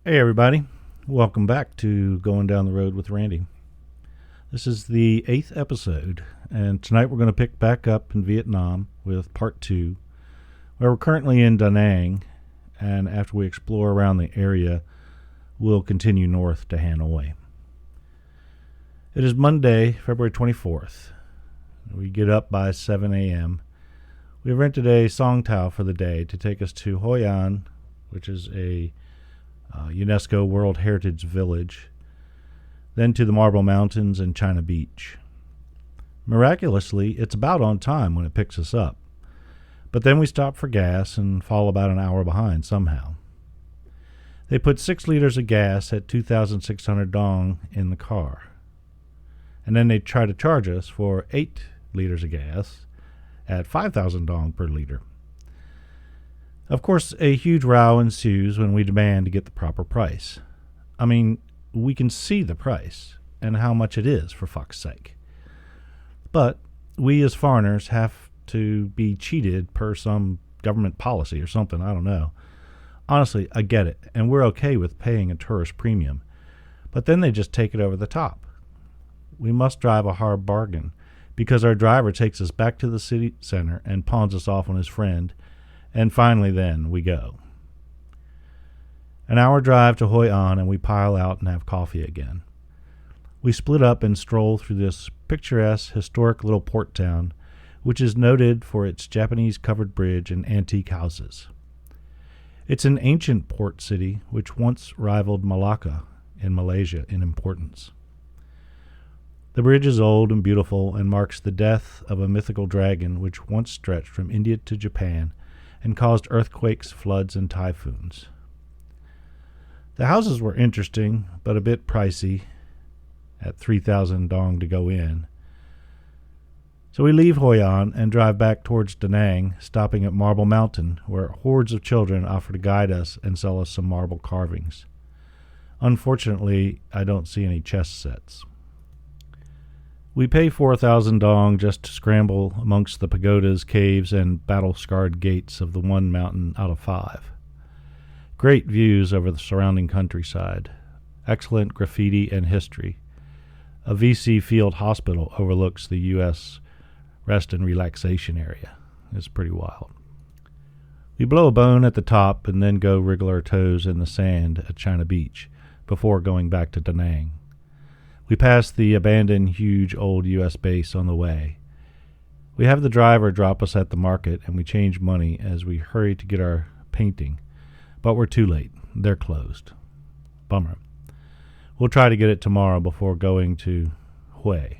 Hey, everybody. Welcome back to Going Down the Road with Randy. This is the 8th episode, and tonight we're going to pick back up in Vietnam with part 2, where we're currently in Da Nang, and after we explore around the area, we'll continue north to Hanoi. It is Monday, February 24th. We get up by 7 a.m. We have rented a song tao for the day to take us to Hoi An, which is a UNESCO World Heritage Village, then to the Marble Mountains and China Beach. Miraculously, it's about on time when it picks us up, but then we stop for gas and fall about an hour behind somehow. They put 6 liters of gas at 2,600 dong in the car, and then they try to charge us for 8 liters of gas at 5,000 dong per liter. Of course, a huge row ensues when we demand to get the proper price. I mean, we can see the price and how much it is, for fuck's sake. But we as foreigners have to be cheated per some government policy or something, I don't know. Honestly, I get it, and we're okay with paying a tourist premium. But then they just take it over the top. We must drive a hard bargain, because our driver takes us back to the city center and pawns us off on his friend, and finally then we go. An hour drive to Hoi An, and we pile out and have coffee again. We split up and stroll through this picturesque, historic little port town, which is noted for its Japanese covered bridge and antique houses. It's an ancient port city which once rivaled Malacca in Malaysia in importance. The bridge is old and beautiful and marks the death of a mythical dragon which once stretched from India to Japan and caused earthquakes, floods, and typhoons. The houses were interesting, but a bit pricey, at 3,000 dong to go in. So we leave Hoi An and drive back towards Da Nang, stopping at Marble Mountain, where hordes of children offer to guide us and sell us some marble carvings. Unfortunately, I don't see any chess sets. We pay 4,000 dong just to scramble amongst the pagodas, caves, and battle-scarred gates of the one mountain out of 5. Great views over the surrounding countryside. Excellent graffiti and history. A VC field hospital overlooks the U.S. rest and relaxation area. It's pretty wild. We blow a bone at the top and then go wriggle our toes in the sand at China Beach before going back to Da Nang. We pass the abandoned huge old U.S. base on the way. We have the driver drop us at the market, and we change money as we hurry to get our painting. But we're too late. They're closed. Bummer. We'll try to get it tomorrow before going to Hue.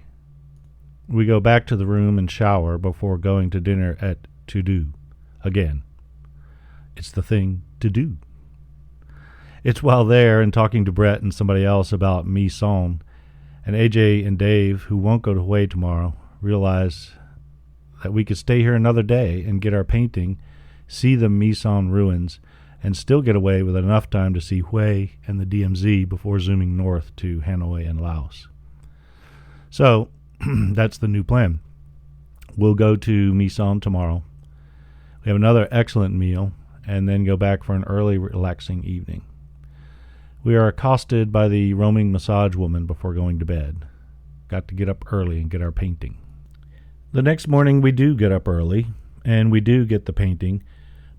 We go back to the room and shower before going to dinner at To Do. Again. It's the thing to do. It's while there and talking to Brett and somebody else about Mi Son, and AJ and Dave, who won't go to Hue tomorrow, realize that we could stay here another day and get our painting, see the Mi Son ruins, and still get away with enough time to see Hue and the DMZ before zooming north to Hanoi and Laos. So, that's the new plan. We'll go to Mi Son tomorrow. We have another excellent meal, and then go back for an early, relaxing evening. We are accosted by the roaming massage woman before going to bed. Got to get up early and get our painting. The next morning we do get up early, and we do get the painting,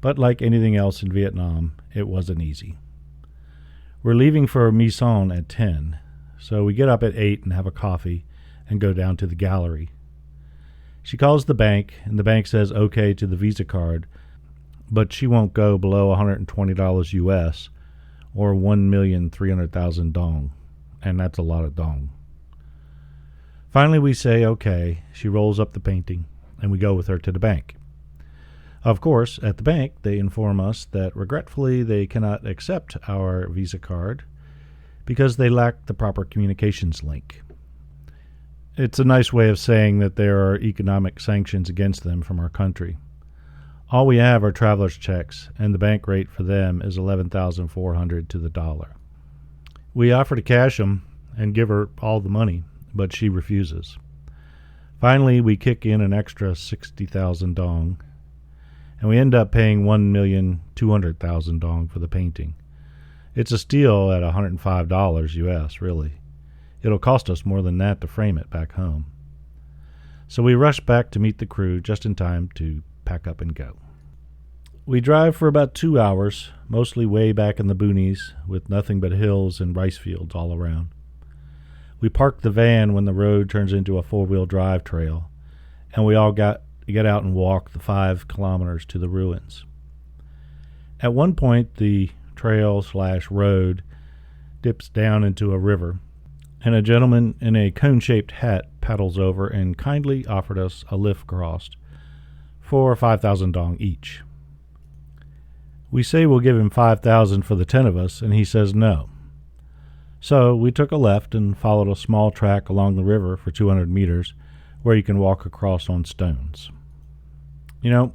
but like anything else in Vietnam, it wasn't easy. We're leaving for Mi Son at 10, so we get up at 8 and have a coffee and go down to the gallery. She calls the bank, and the bank says okay to the Visa card, but she won't go below $120 US, or 1,300,000 dong, and that's a lot of dong. Finally we say okay, she rolls up the painting, and we go with her to the bank. Of course, at the bank they inform us that regretfully they cannot accept our Visa card because they lack the proper communications link. It's a nice way of saying that there are economic sanctions against them from our country. All we have are traveler's checks, and the bank rate for them is 11,400 to the dollar. We offer to cash them and give her all the money, but she refuses. Finally, we kick in an extra 60,000 dong, and we end up paying 1,200,000 dong for the painting. It's a steal at $105 US, really. It'll cost us more than that to frame it back home. So we rush back to meet the crew just in time to pack up and go. We drive for about 2 hours, mostly way back in the boonies, with nothing but hills and rice fields all around. We park the van when the road turns into a four-wheel drive trail, and we all get out and walk the 5 kilometers to the ruins. At one point, the trail/road dips down into a river, and a gentleman in a cone-shaped hat paddles over and kindly offered us a lift across for 5,000 dong each. We say we'll give him 5,000 for the 10 of us, and he says no. So we took a left and followed a small track along the river for 200 meters where you can walk across on stones.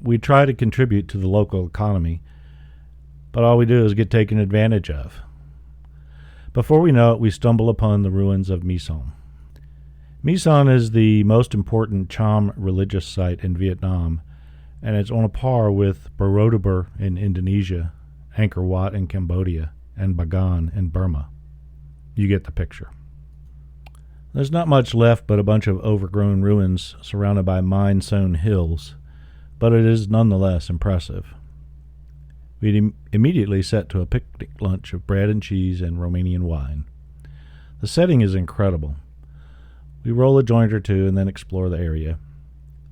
We try to contribute to the local economy, but all we do is get taken advantage of. Before we know it, we stumble upon the ruins of Misan. Misan is the most important Cham religious site in Vietnam, and it's on a par with Borobudur in Indonesia, Angkor Wat in Cambodia, and Bagan in Burma. You get the picture. There's not much left but a bunch of overgrown ruins surrounded by mine-sown hills, but it is nonetheless impressive. We immediately set to a picnic lunch of bread and cheese and Romanian wine. The setting is incredible. We roll a joint or two and then explore the area.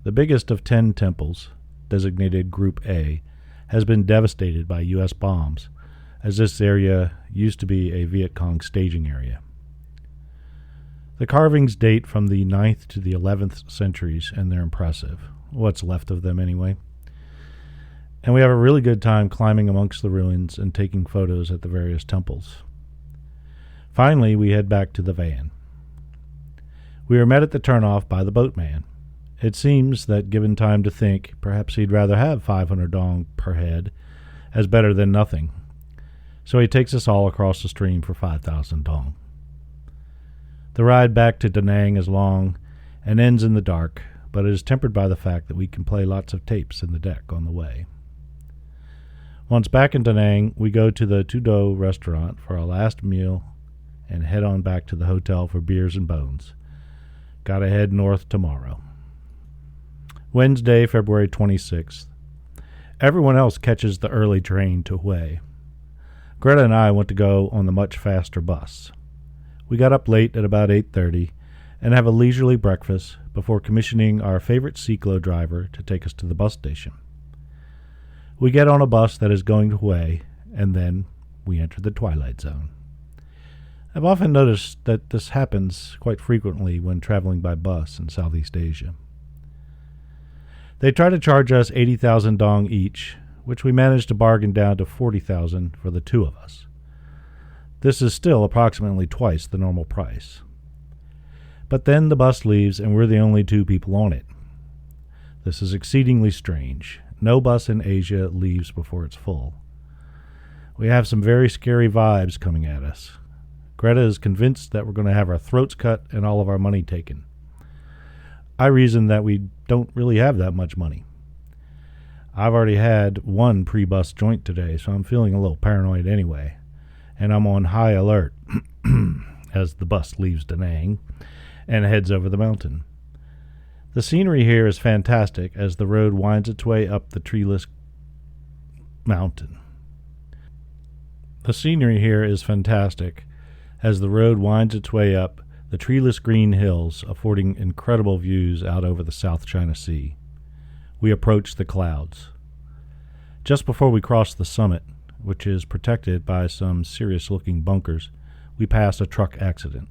The biggest of 10 temples, designated Group A, has been devastated by U.S. bombs, as this area used to be a Viet Cong staging area. The carvings date from the 9th to the 11th centuries, and they're impressive. What's left of them, anyway. And we have a really good time climbing amongst the ruins and taking photos at the various temples. Finally, we head back to the van. We are met at the turnoff by the boatman. It seems that, given time to think, perhaps he'd rather have 500 dong per head, as better than nothing. So he takes us all across the stream for 5,000 dong. The ride back to Da Nang is long and ends in the dark, but it is tempered by the fact that we can play lots of tapes in the deck on the way. Once back in Da Nang, we go to the Tu Do restaurant for our last meal and head on back to the hotel for beers and bones. Gotta head north tomorrow. Wednesday, February 26th. Everyone else catches the early train to Hue. Greta and I went to go on the much faster bus. We got up late at about 8:30 and have a leisurely breakfast before commissioning our favorite cyclo driver to take us to the bus station. We get on a bus that is going to Hue, and then we enter the twilight zone. I've often noticed that this happens quite frequently when traveling by bus in Southeast Asia. They try to charge us 80,000 dong each, which we managed to bargain down to 40,000 for the two of us. This is still approximately twice the normal price. But then the bus leaves and we're the only two people on it. This is exceedingly strange. No bus in Asia leaves before it's full. We have some very scary vibes coming at us. Greta is convinced that we're going to have our throats cut and all of our money taken. I reason that we don't really have that much money. I've already had one pre-bus joint today, so I'm feeling a little paranoid anyway, and I'm on high alert as the bus leaves Da Nang and heads over the mountain. The scenery here is fantastic as the road winds its way up the treeless mountain. The scenery here is fantastic as the road winds its way up the treeless green hills, affording incredible views out over the South China Sea. We approach the clouds. Just before we cross the summit, which is protected by some serious-looking bunkers, we pass a truck accident.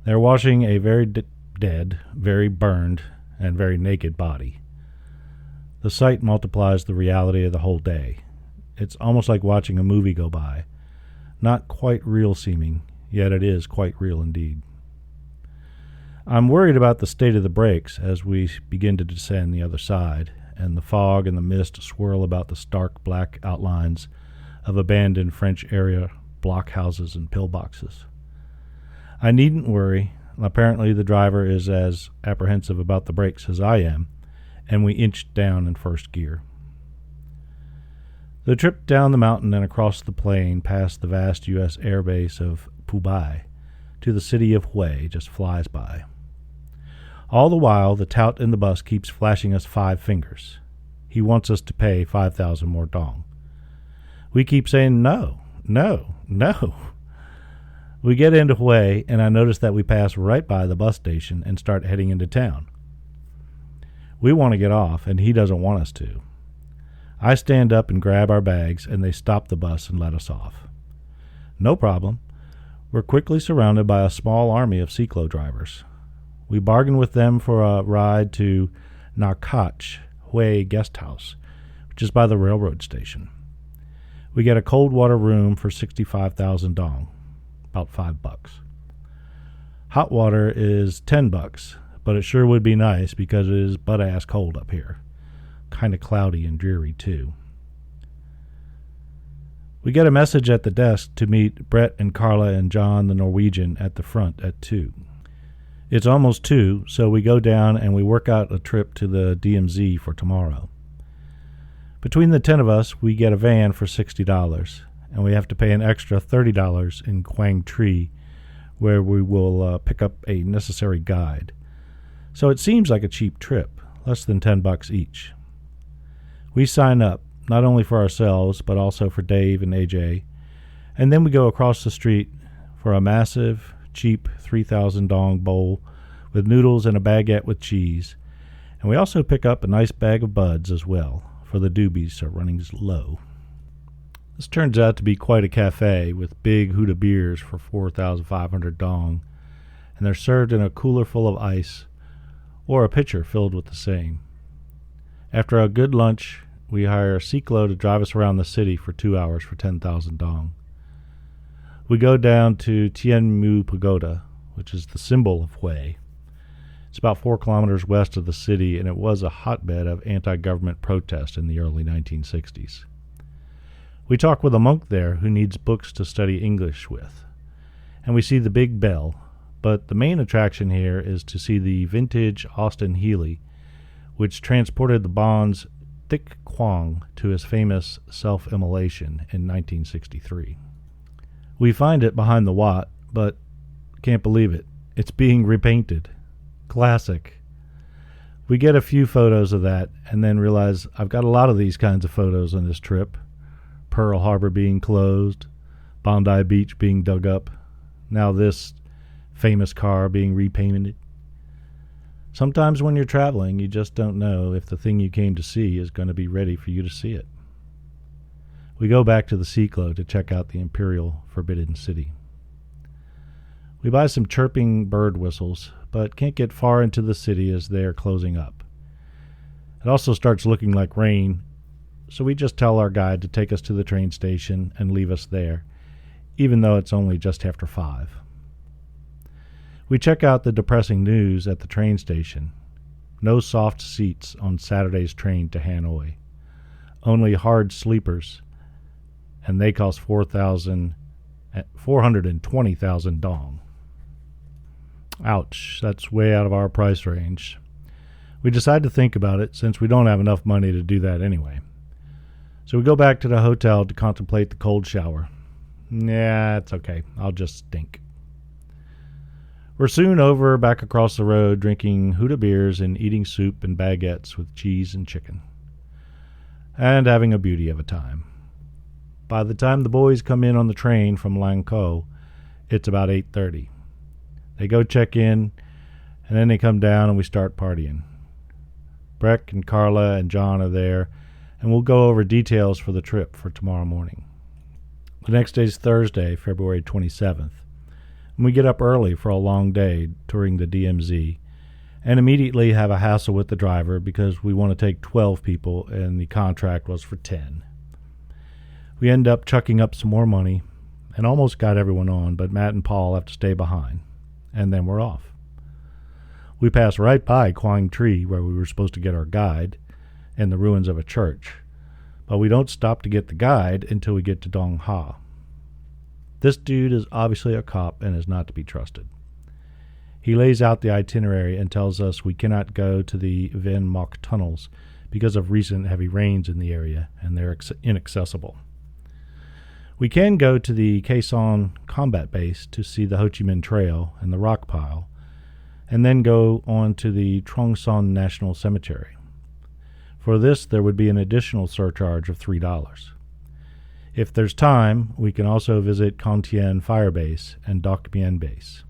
They're washing a very dead, very burned, and very naked body. The sight multiplies the reality of the whole day. It's almost like watching a movie go by. Not quite real seeming, yet it is quite real indeed. I'm worried about the state of the brakes as we begin to descend the other side, and the fog and the mist swirl about the stark black outlines of abandoned French area blockhouses and pillboxes. I needn't worry. Apparently the driver is as apprehensive about the brakes as I am, and we inched down in first gear. The trip down the mountain and across the plain past the vast U.S. air base of Pubai to the city of Hue just flies by. All the while, the tout in the bus keeps flashing us 5 fingers. He wants us to pay 5,000 more dong. We keep saying no, no, no. We get into Hue, and I notice that we pass right by the bus station and start heading into town. We want to get off, and he doesn't want us to. I stand up and grab our bags, and they stop the bus and let us off. No problem. We're quickly surrounded by a small army of cyclo drivers. We bargain with them for a ride to Nakach Hue Guest House, which is by the railroad station. We get a cold water room for 65,000 dong, about $5. Hot water is $10, but it sure would be nice because it is butt-ass cold up here. Kind of cloudy and dreary, too. We get a message at the desk to meet Brett and Carla and John the Norwegian at the front at 2. It's almost 2, so we go down and we work out a trip to the DMZ for tomorrow. Between the 10 of us, we get a van for $60, and we have to pay an extra $30 in Quang Tri, where we will pick up a necessary guide. So it seems like a cheap trip, less than $10 each. We sign up, not only for ourselves, but also for Dave and AJ, and then we go across the street for a massive, cheap 3,000 dong bowl with noodles and a baguette with cheese, and we also pick up a nice bag of buds as well, for the doobies are running low. This turns out to be quite a cafe with big Huda beers for 4,500 dong, and they're served in a cooler full of ice or a pitcher filled with the same. After a good lunch, we hire a cyclo to drive us around the city for 2 hours for 10,000 dong. We go down to Tien Mu Pagoda, which is the symbol of Hue. It's about 4 kilometers west of the city, and it was a hotbed of anti-government protest in the early 1960s. We talk with a monk there who needs books to study English with, and we see the big bell, but the main attraction here is to see the vintage Austin Healey, which transported the Bond's Thick Quang to his famous self-immolation in 1963. We find it behind the Watt, but can't believe it. It's being repainted. Classic. We get a few photos of that and then realize I've got a lot of these kinds of photos on this trip. Pearl Harbor being closed, Bondi Beach being dug up, now this famous car being repainted. Sometimes when you're traveling, you just don't know if the thing you came to see is going to be ready for you to see it. We go back to the cyclo to check out the Imperial Forbidden City. We buy some chirping bird whistles, but can't get far into the city as they are closing up. It also starts looking like rain, so we just tell our guide to take us to the train station and leave us there, even though it's only just after 5. We check out the depressing news at the train station. No soft seats on Saturday's train to Hanoi. Only hard sleepers, and they cost 420,000 dong. Ouch, that's way out of our price range. We decide to think about it since we don't have enough money to do that anyway. So we go back to the hotel to contemplate the cold shower. Nah, it's okay. I'll just stink. We're soon over back across the road drinking Huda beers and eating soup and baguettes with cheese and chicken. And having a beauty of a time. By the time the boys come in on the train from Lang Ko, it's about 8:30. They go check in, and then they come down and we start partying. Breck and Carla and John are there, and we'll go over details for the trip for tomorrow morning. The next day is Thursday, February 27th. And we get up early for a long day touring the DMZ and immediately have a hassle with the driver because we want to take 12 people and the contract was for 10. We end up chucking up some more money and almost got everyone on, but Matt and Paul have to stay behind, and then we're off. We pass right by Quang Tri, where we were supposed to get our guide, and the ruins of a church, but we don't stop to get the guide until we get to Dong Ha. This dude is obviously a cop and is not to be trusted. He lays out the itinerary and tells us we cannot go to the Vien Moc tunnels because of recent heavy rains in the area, and they're inaccessible. We can go to the Khe Sanh Combat Base to see the Ho Chi Minh Trail and the rock pile, and then go on to the Trong Son National Cemetery. For this, there would be an additional surcharge of $3. If there's time, we can also visit Con Thien Fire Base and Doc Bien Base.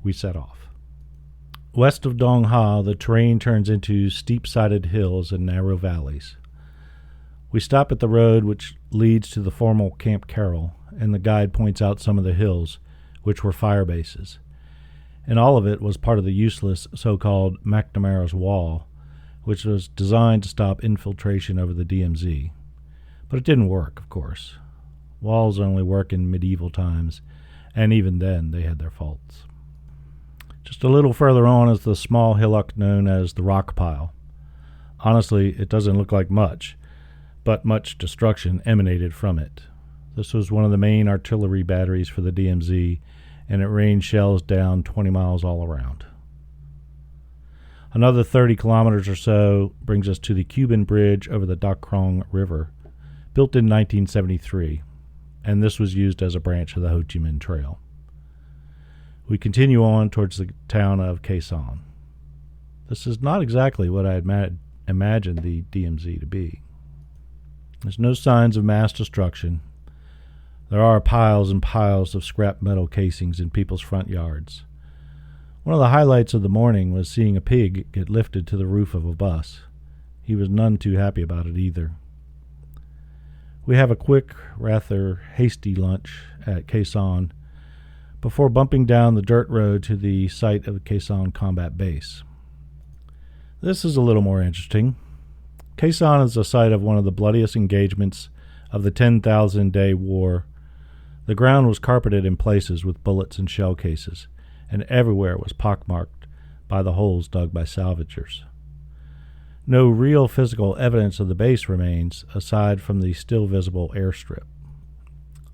We set off. West of Dong Ha, the terrain turns into steep-sided hills and narrow valleys. We stop at the road which leads to the formal Camp Carroll, and the guide points out some of the hills, which were fire bases. And all of it was part of the useless so-called McNamara's Wall, which was designed to stop infiltration over the DMZ. But it didn't work, of course. Walls only work in medieval times, and even then they had their faults. Just a little further on is the small hillock known as the Rock Pile. Honestly, it doesn't look like much, but much destruction emanated from it. This was one of the main artillery batteries for the DMZ, and it rained shells down 20 miles all around. Another 30 kilometers or so brings us to the Cuban Bridge over the Dak Krong River, built in 1973, and this was used as a branch of the Ho Chi Minh Trail. We continue on towards the town of Khe Sanh. This is not exactly what I had imagined the DMZ to be. There's no signs of mass destruction. There are piles and piles of scrap metal casings in people's front yards. One of the highlights of the morning was seeing a pig get lifted to the roof of a bus. He was none too happy about it either. We have a quick, rather hasty lunch at Khe Sanh before bumping down the dirt road to the site of the Khe Sanh Combat Base. This is a little more interesting. Khe Sanh is the site of one of the bloodiest engagements of the 10,000-day war. The ground was carpeted in places with bullets and shell cases, and everywhere was pockmarked by the holes dug by salvagers. No real physical evidence of the base remains, aside from the still visible airstrip.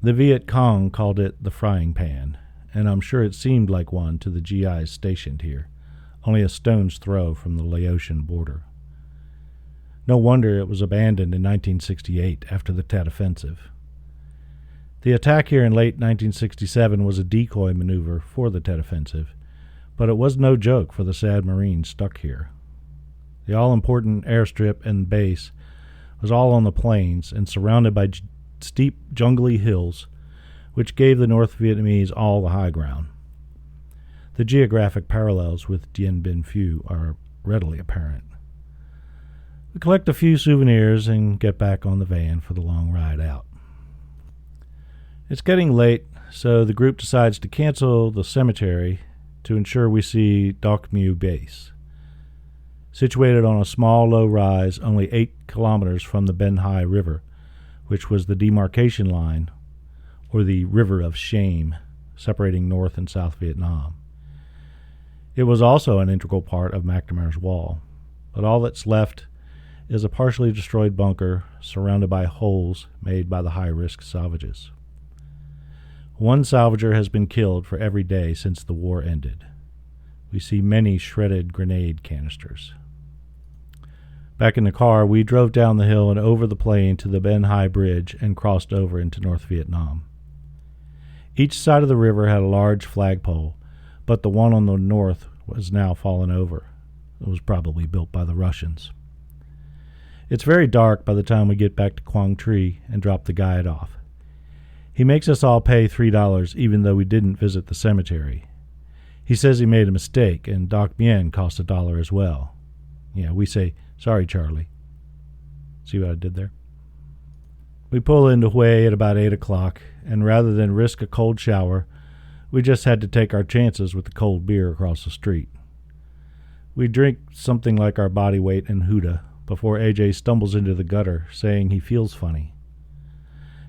The Viet Cong called it the frying pan, and I'm sure it seemed like one to the GIs stationed here, only a stone's throw from the Laotian border. No wonder it was abandoned in 1968 after the Tet Offensive. The attack here in late 1967 was a decoy maneuver for the Tet Offensive, but it was no joke for the sad Marines stuck here. The all-important airstrip and base was all on the plains and surrounded by steep, jungly hills, which gave the North Vietnamese all the high ground. The geographic parallels with Dien Bien Phu are readily apparent. We collect a few souvenirs and get back on the van for the long ride out. It's getting late, so the group decides to cancel the cemetery to ensure we see Doc Mu Base. Situated on a small, low rise only 8 kilometers from the Ben Hai River, which was the demarcation line, or the River of Shame, separating North and South Vietnam. It was also an integral part of McNamara's Wall, but all that's left is a partially destroyed bunker surrounded by holes made by the high-risk salvages. One salvager has been killed for every day since the war ended. We see many shredded grenade canisters. Back in the car, we drove down the hill and over the plain to the Ben Hai Bridge and crossed over into North Vietnam. Each side of the river had a large flagpole, but the one on the north was now fallen over. It was probably built by the Russians. It's very dark by the time we get back to Quang Tri and drop the guide off. He makes us all pay $3 even though we didn't visit the cemetery. He says he made a mistake and Doc Bien cost $1 as well. Yeah, we say, "Sorry, Charlie." See what I did there? We pull into Hue at about 8 o'clock, and rather than risk a cold shower, we just had to take our chances with the cold beer across the street. We drink something like our body weight in Huda before AJ stumbles into the gutter, saying he feels funny.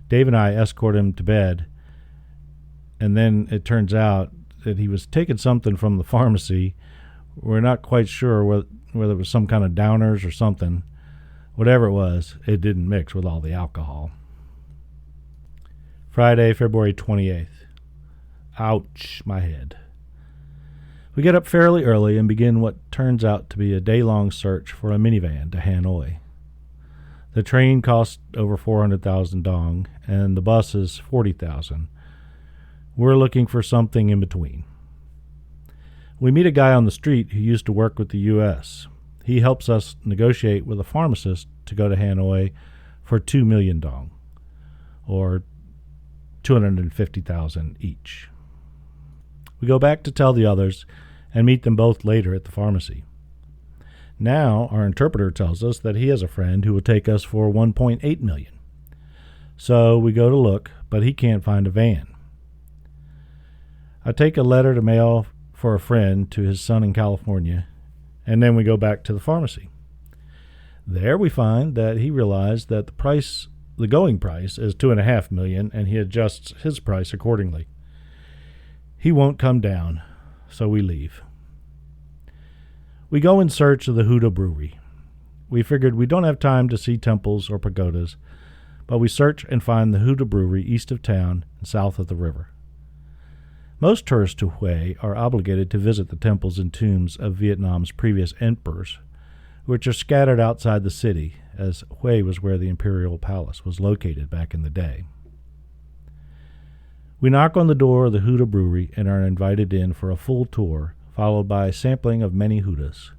Dave and I escort him to bed, and then it turns out that he was taking something from the pharmacy. We're not quite sure whether it was some kind of downers or something. Whatever it was, it didn't mix with all the alcohol. Friday, February 28th. Ouch, my head. We get up fairly early and begin what turns out to be a day-long search for a minivan to Hanoi. The train costs over 400,000 dong, and the bus is 40,000. We're looking for something in between. We meet a guy on the street who used to work with the U.S. He helps us negotiate with a pharmacist to go to Hanoi for 2 million dong, or 250,000 each. We go back to tell the others and meet them both later at the pharmacy. Now our interpreter tells us that he has a friend who will take us for 1.8 million. So we go to look, but he can't find a van. I take a letter to mail for a friend to his son in California, and then we go back to the pharmacy. There we find that he realized that the going price is 2.5 million, and he adjusts his price accordingly. He won't come down, so we leave. We go in search of the Huda Brewery. We figured we don't have time to see temples or pagodas, but we search and find the Huda Brewery east of town and south of the river. Most tourists to Hue are obligated to visit the temples and tombs of Vietnam's previous emperors, which are scattered outside the city, as Hue was where the imperial palace was located back in the day. We knock on the door of the Huda Brewery and are invited in for a full tour, followed by a sampling of many Hudas.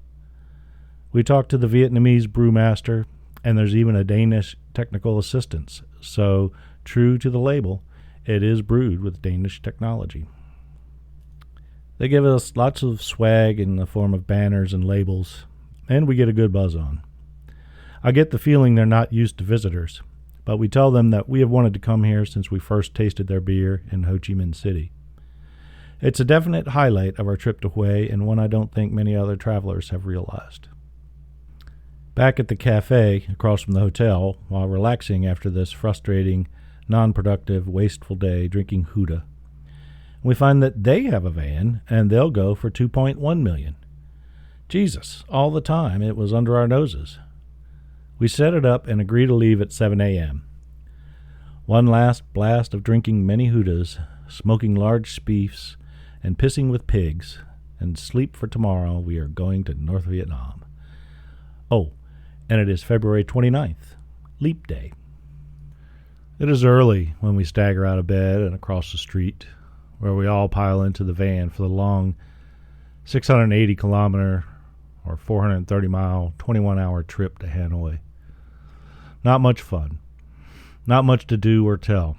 We talk to the Vietnamese brewmaster, and there's even a Danish technical assistant, so true to the label, it is brewed with Danish technology. They give us lots of swag in the form of banners and labels, and we get a good buzz on. I get the feeling they're not used to visitors, but we tell them that we have wanted to come here since we first tasted their beer in Ho Chi Minh City. It's a definite highlight of our trip to Hue, and one I don't think many other travelers have realized. Back at the cafe across from the hotel, while relaxing after this frustrating, non-productive, wasteful day drinking Huda, we find that they have a van, and they'll go for 2.1 million. Jesus, all the time it was under our noses. We set it up and agree to leave at 7 a.m. One last blast of drinking many Hudas, smoking large spiefs, and pissing with pigs, and sleep for tomorrow. We are going to North Vietnam. Oh, and it is February 29th, Leap Day. It is early when we stagger out of bed and across the street, where we all pile into the van for the long 680-kilometer or 430-mile, 21-hour trip to Hanoi. Not much fun. Not much to do or tell.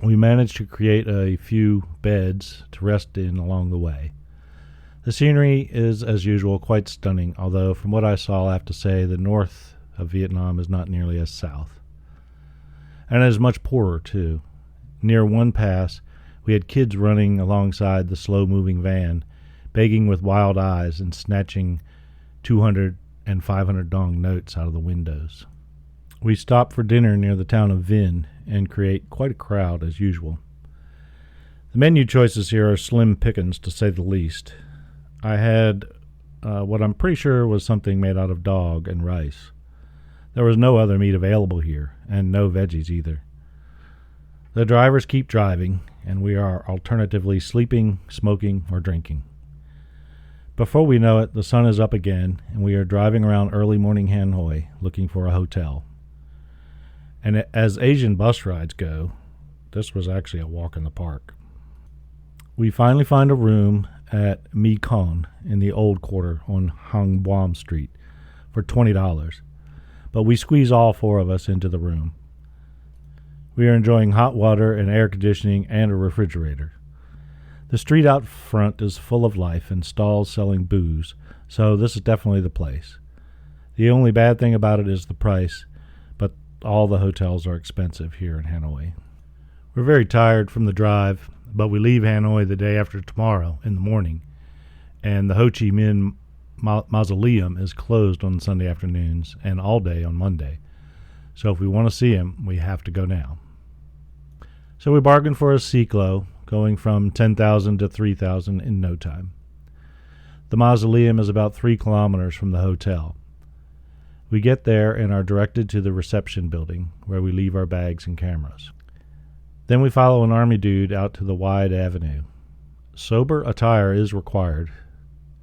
We managed to create a few beds to rest in along the way. The scenery is, as usual, quite stunning, although from what I saw, I have to say the north of Vietnam is not nearly as south. And it is much poorer, too. Near one pass, we had kids running alongside the slow-moving van, begging with wild eyes and snatching 200 and 500 dong notes out of the windows. We stop for dinner near the town of Vinh and create quite a crowd as usual. The menu choices here are slim pickings, to say the least. I had what I'm pretty sure was something made out of dog and rice. There was no other meat available here, and no veggies either. The drivers keep driving, and we are alternatively sleeping, smoking, or drinking. Before we know it, the sun is up again, and we are driving around early morning Hanoi looking for a hotel. And as Asian bus rides go, this was actually a walk in the park. We finally find a room at Mi Con in the old quarter on Hang Buam Street for $20, but we squeeze all four of us into the room. We are enjoying hot water and air conditioning and a refrigerator. The street out front is full of life and stalls selling booze, so this is definitely the place. The only bad thing about it is the price, but all the hotels are expensive here in Hanoi. We're very tired from the drive, but we leave Hanoi the day after tomorrow in the morning, and the Ho Chi Minh Mausoleum is closed on Sunday afternoons and all day on Monday. So if we want to see him, we have to go now. So we bargained for a Ciclo, going from 10,000 to 3,000 in no time. The mausoleum is about 3 kilometers from the hotel. We get there and are directed to the reception building, where we leave our bags and cameras. Then we follow an army dude out to the wide avenue. Sober attire is required,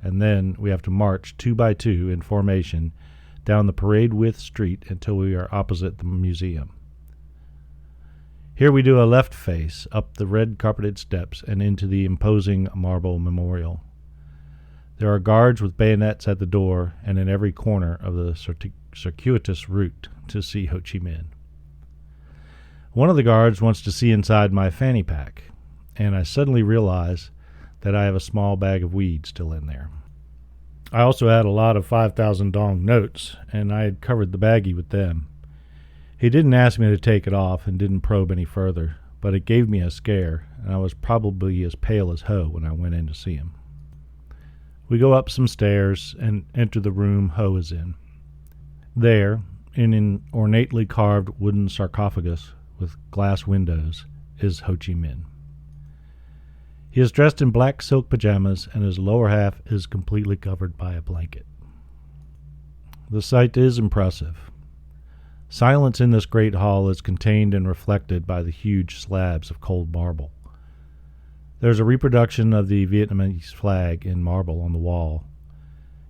and then we have to march 2 by 2 in formation down the parade-width street until we are opposite the museum. Here we do a left face up the red-carpeted steps and into the imposing marble memorial. There are guards with bayonets at the door and in every corner of the circuitous route to see Ho Chi Minh. One of the guards wants to see inside my fanny pack, and I suddenly realize that I have a small bag of weed still in there. I also had a lot of 5,000 dong notes, and I had covered the baggie with them. He didn't ask me to take it off and didn't probe any further, but it gave me a scare, and I was probably as pale as Ho when I went in to see him. We go up some stairs and enter the room Ho is in. There, in an ornately carved wooden sarcophagus with glass windows, is Ho Chi Minh. He is dressed in black silk pajamas, and his lower half is completely covered by a blanket. The sight is impressive. Silence in this great hall is contained and reflected by the huge slabs of cold marble. There's a reproduction of the Vietnamese flag in marble on the wall.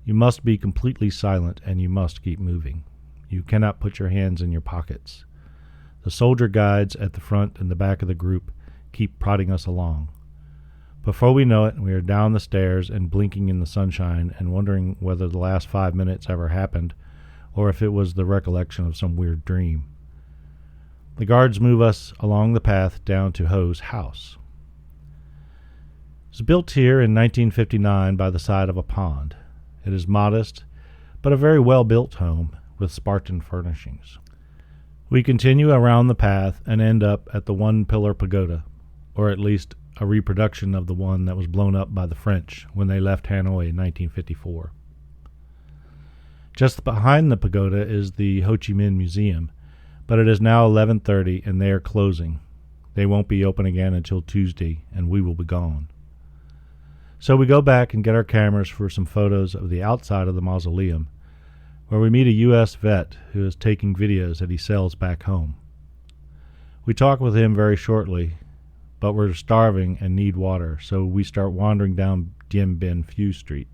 You must be completely silent, and you must keep moving. You cannot put your hands in your pockets. The soldier guides at the front and the back of the group keep prodding us along. Before we know it, we are down the stairs and blinking in the sunshine and wondering whether the last 5 minutes ever happened or if it was the recollection of some weird dream. The guards move us along the path down to Ho's house. It was built here in 1959 by the side of a pond. It is modest, but a very well-built home with Spartan furnishings. We continue around the path and end up at the one-pillar pagoda, or at least a reproduction of the one that was blown up by the French when they left Hanoi in 1954. Just behind the pagoda is the Ho Chi Minh Museum, but it is now 11:30 and they are closing. They won't be open again until Tuesday, and we will be gone. So we go back and get our cameras for some photos of the outside of the mausoleum, where we meet a U.S. vet who is taking videos that he sells back home. We talk with him very shortly, but we're starving and need water, so we start wandering down Dien Bien Phu Street,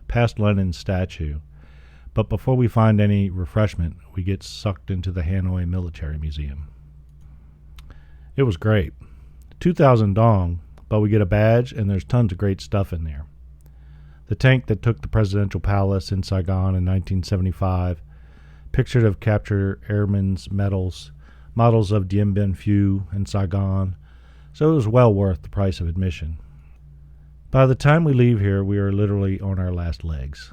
past Lenin's statue. But before we find any refreshment, we get sucked into the Hanoi Military Museum. It was great. 2,000 dong, but we get a badge and there's tons of great stuff in there. The tank that took the presidential palace in Saigon in 1975, pictures of captured airmen's medals, models of Dien Bien Phu and Saigon, so it was well worth the price of admission. By the time we leave here, we are literally on our last legs.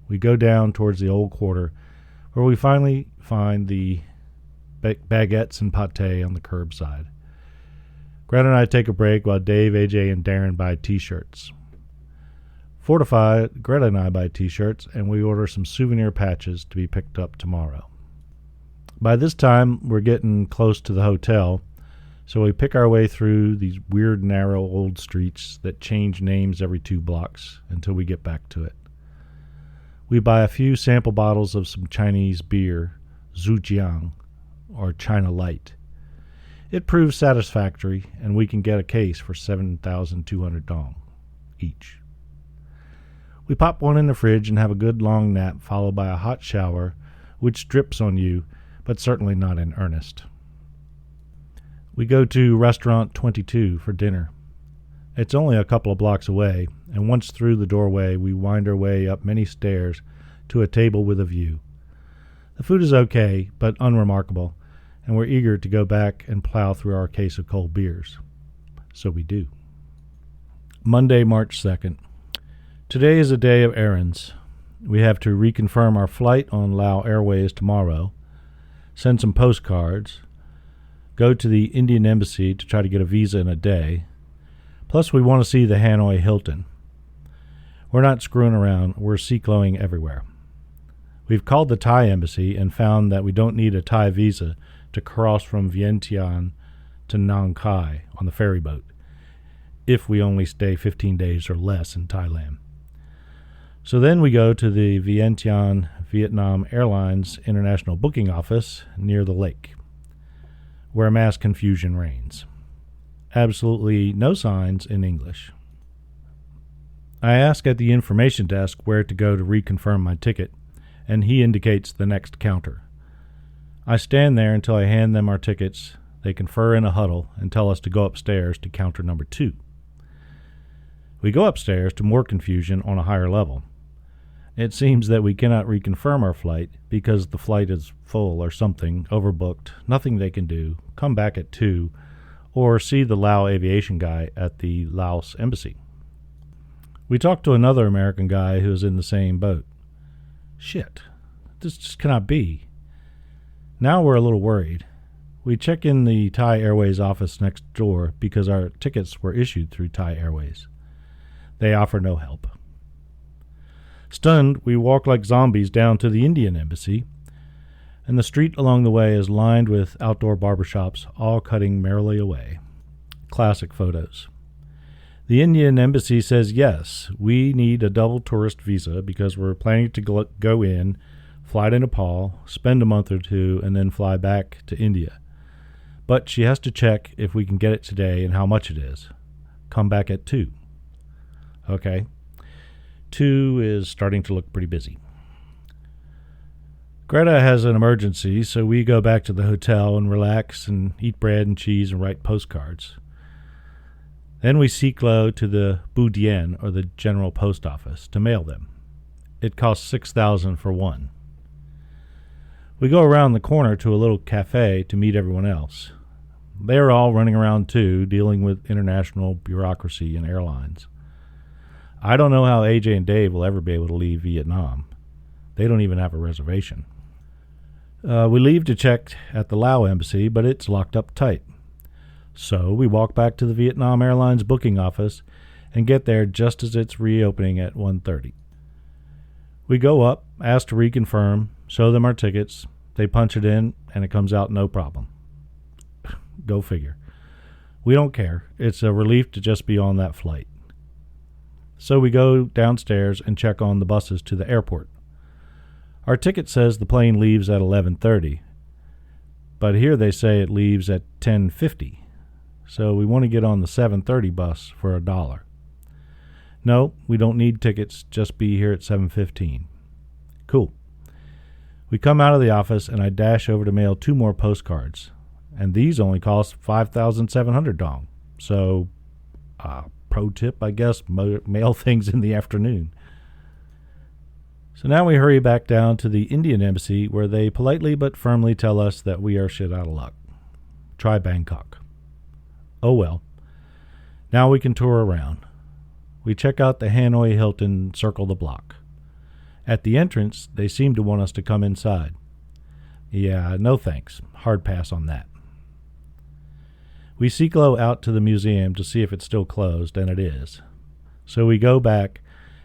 We go down towards the old quarter, where we finally find the baguettes and pâté on the curbside. Greta and I take a break while Dave, AJ, and Darren buy T-shirts. Fortified, Greta and I buy T-shirts, and we order some souvenir patches to be picked up tomorrow. By this time, we're getting close to the hotel, so we pick our way through these weird, narrow old streets that change names every 2 blocks until we get back to it. We buy a few sample bottles of some Chinese beer, Zhujiang, or China Light. It proves satisfactory, and we can get a case for 7,200 dong each. We pop one in the fridge and have a good long nap, followed by a hot shower, which drips on you, but certainly not in earnest. We go to Restaurant 22 for dinner. It's only a couple of blocks away, and once through the doorway, we wind our way up many stairs to a table with a view. The food is okay, but unremarkable, and we're eager to go back and plow through our case of cold beers. So we do. Monday, March 2nd. Today is a day of errands. We have to reconfirm our flight on Lao Airways tomorrow, send some postcards, go to the Indian Embassy to try to get a visa in a day. Plus, we want to see the Hanoi Hilton. We're not screwing around. We're cycloing everywhere. We've called the Thai embassy and found that we don't need a Thai visa to cross from Vientiane to Nang Khai on the ferry boat, if we only stay 15 days or less in Thailand. So then we go to the Vientiane Viet Nam Airlines International Booking Office near the lake, where mass confusion reigns. Absolutely no signs in English. I ask at the information desk where to go to reconfirm my ticket, and he indicates the next counter. I stand there until I hand them our tickets. They confer in a huddle and tell us to go upstairs to counter number 2. We go upstairs to more confusion on a higher level. It seems that we cannot reconfirm our flight because the flight is full or something, overbooked, nothing they can do, come back at 2, or see the Lao aviation guy at the Laos embassy. We talk to another American guy who is in the same boat. Shit, this just cannot be. Now we're a little worried. We check in the Thai Airways office next door because our tickets were issued through Thai Airways. They offer no help. Stunned, we walk like zombies down to the Indian embassy, and the street along the way is lined with outdoor barbershops, all cutting merrily away. Classic photos. The Indian embassy says, yes, we need a double tourist visa because we're planning to go in, fly to Nepal, spend a month or 2, and then fly back to India. But she has to check if we can get it today and how much it is. Come back at 2. Okay. 2 is starting to look pretty busy. Greta has an emergency, so we go back to the hotel and relax and eat bread and cheese and write postcards. Then we cyclo to the Boudienne, or the General Post Office, to mail them. It costs $6,000 for one. We go around the corner to a little cafe to meet everyone else. They are all running around too, dealing with international bureaucracy and airlines. I don't know how AJ and Dave will ever be able to leave Vietnam. They don't even have a reservation. We leave to check at the Lao embassy, but it's locked up tight. So we walk back to the Vietnam Airlines booking office and get there just as it's reopening at 1:30. We go up, ask to reconfirm, show them our tickets. They punch it in, and it comes out no problem. Go figure. We don't care. It's a relief to just be on that flight. So we go downstairs and check on the buses to the airport. Our ticket says the plane leaves at 11:30, but here they say it leaves at 10:50. So we want to get on the 7:30 bus for $1. No, we don't need tickets, just be here at 7:15. Cool. We come out of the office and I dash over to mail 2 more postcards, and these only cost 5,700 dong. So, pro tip, I guess, mail things in the afternoon. So now we hurry back down to the Indian embassy where they politely but firmly tell us that we are shit out of luck. Try Bangkok. Oh well. Now we can tour around. We check out the Hanoi Hilton, circle the block. At the entrance, they seem to want us to come inside. Yeah, no thanks. Hard pass on that. We cyclo out to the museum to see if it's still closed, and it is. So we go back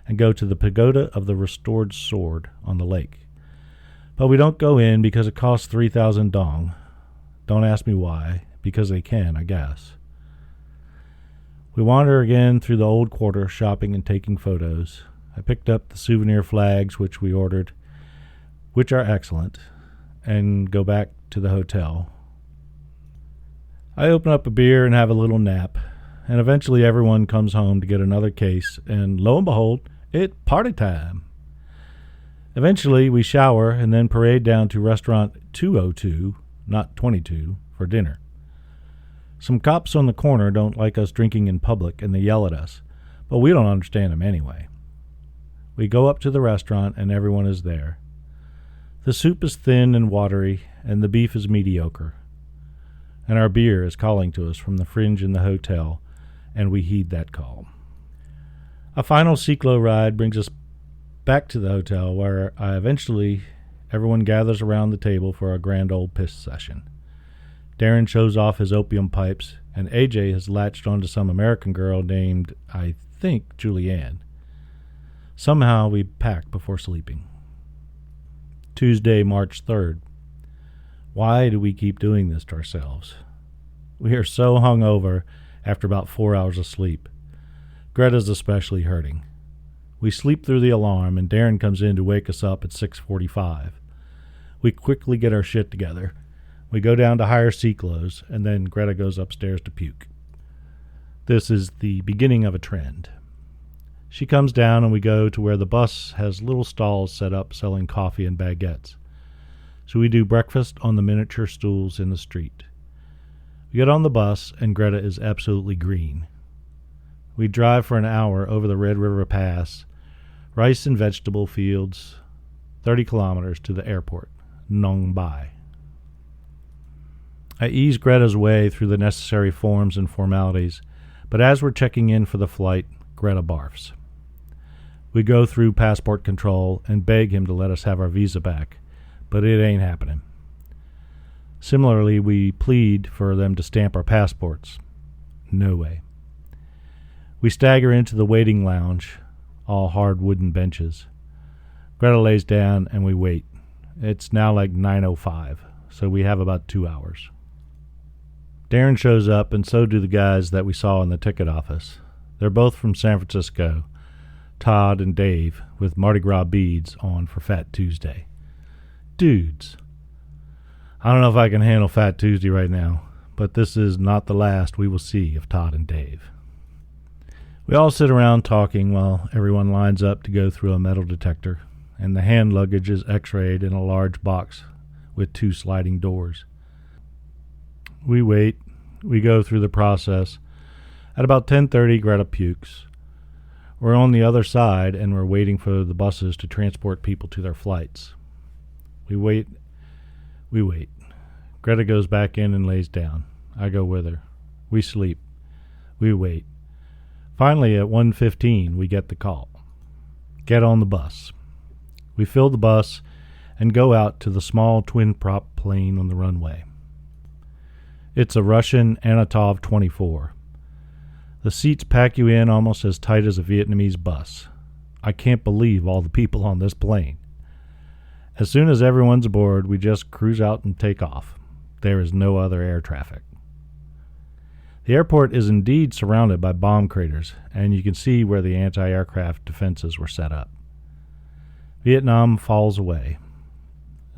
and go to the Pagoda of the Restored Sword on the lake. But we don't go in because it costs 3,000 dong. Don't ask me why, because they can, I guess. We wander again through the old quarter, shopping and taking photos. I picked up the souvenir flags which we ordered, which are excellent, and go back to the hotel. I open up a beer and have a little nap, and eventually everyone comes home to get another case, and lo and behold, it's party time. Eventually we shower and then parade down to restaurant 202, not 22, for dinner. Some cops on the corner don't like us drinking in public and they yell at us, but we don't understand them anyway. We go up to the restaurant and everyone is there. The soup is thin and watery and the beef is mediocre. And our beer is calling to us from the fringe in the hotel, and we heed that call. A final cyclo ride brings us back to the hotel where everyone gathers around the table for a grand old piss session. Darren shows off his opium pipes, and AJ has latched onto some American girl named, I think, Julianne. Somehow we pack before sleeping. Tuesday, March 3rd. Why do we keep doing this to ourselves? We are so hungover after about 4 hours of sleep. Greta's especially hurting. We sleep through the alarm, and Darren comes in to wake us up at 6:45. We quickly get our shit together. We go down to higher cyclos, and then Greta goes upstairs to puke. This is the beginning of a trend. She comes down and we go to where the bus has little stalls set up selling coffee and baguettes. So we do breakfast on the miniature stools in the street. We get on the bus and Greta is absolutely green. We drive for an hour over the Red River Pass, rice and vegetable fields, 30 kilometers to the airport, Nong Bai. I ease Greta's way through the necessary forms and formalities, but as we're checking in for the flight, Greta barfs. We go through passport control and beg him to let us have our visa back, but it ain't happening. Similarly, we plead for them to stamp our passports. No way. We stagger into the waiting lounge, all hard wooden benches. Greta lays down and we wait. It's now like 9:05, so we have about 2 hours. Darren shows up, and so do the guys that we saw in the ticket office. They're both from San Francisco, Todd and Dave, with Mardi Gras beads on for Fat Tuesday. Dudes. I don't know if I can handle Fat Tuesday right now, but this is not the last we will see of Todd and Dave. We all sit around talking while everyone lines up to go through a metal detector, and the hand luggage is x-rayed in a large box with 2 sliding doors. We wait. We go through the process. At about 10:30, Greta pukes. We're on the other side, and we're waiting for the buses to transport people to their flights. We wait. Greta goes back in and lays down. I go with her. We sleep. We wait. Finally, at 1:15, we get the call. Get on the bus. We fill the bus and go out to the small twin-prop plane on the runway. It's a Russian Antonov 24. The seats pack you in almost as tight as a Vietnamese bus. I can't believe all the people on this plane. As soon as everyone's aboard, we just cruise out and take off. There is no other air traffic. The airport is indeed surrounded by bomb craters, and you can see where the anti-aircraft defenses were set up. Vietnam falls away.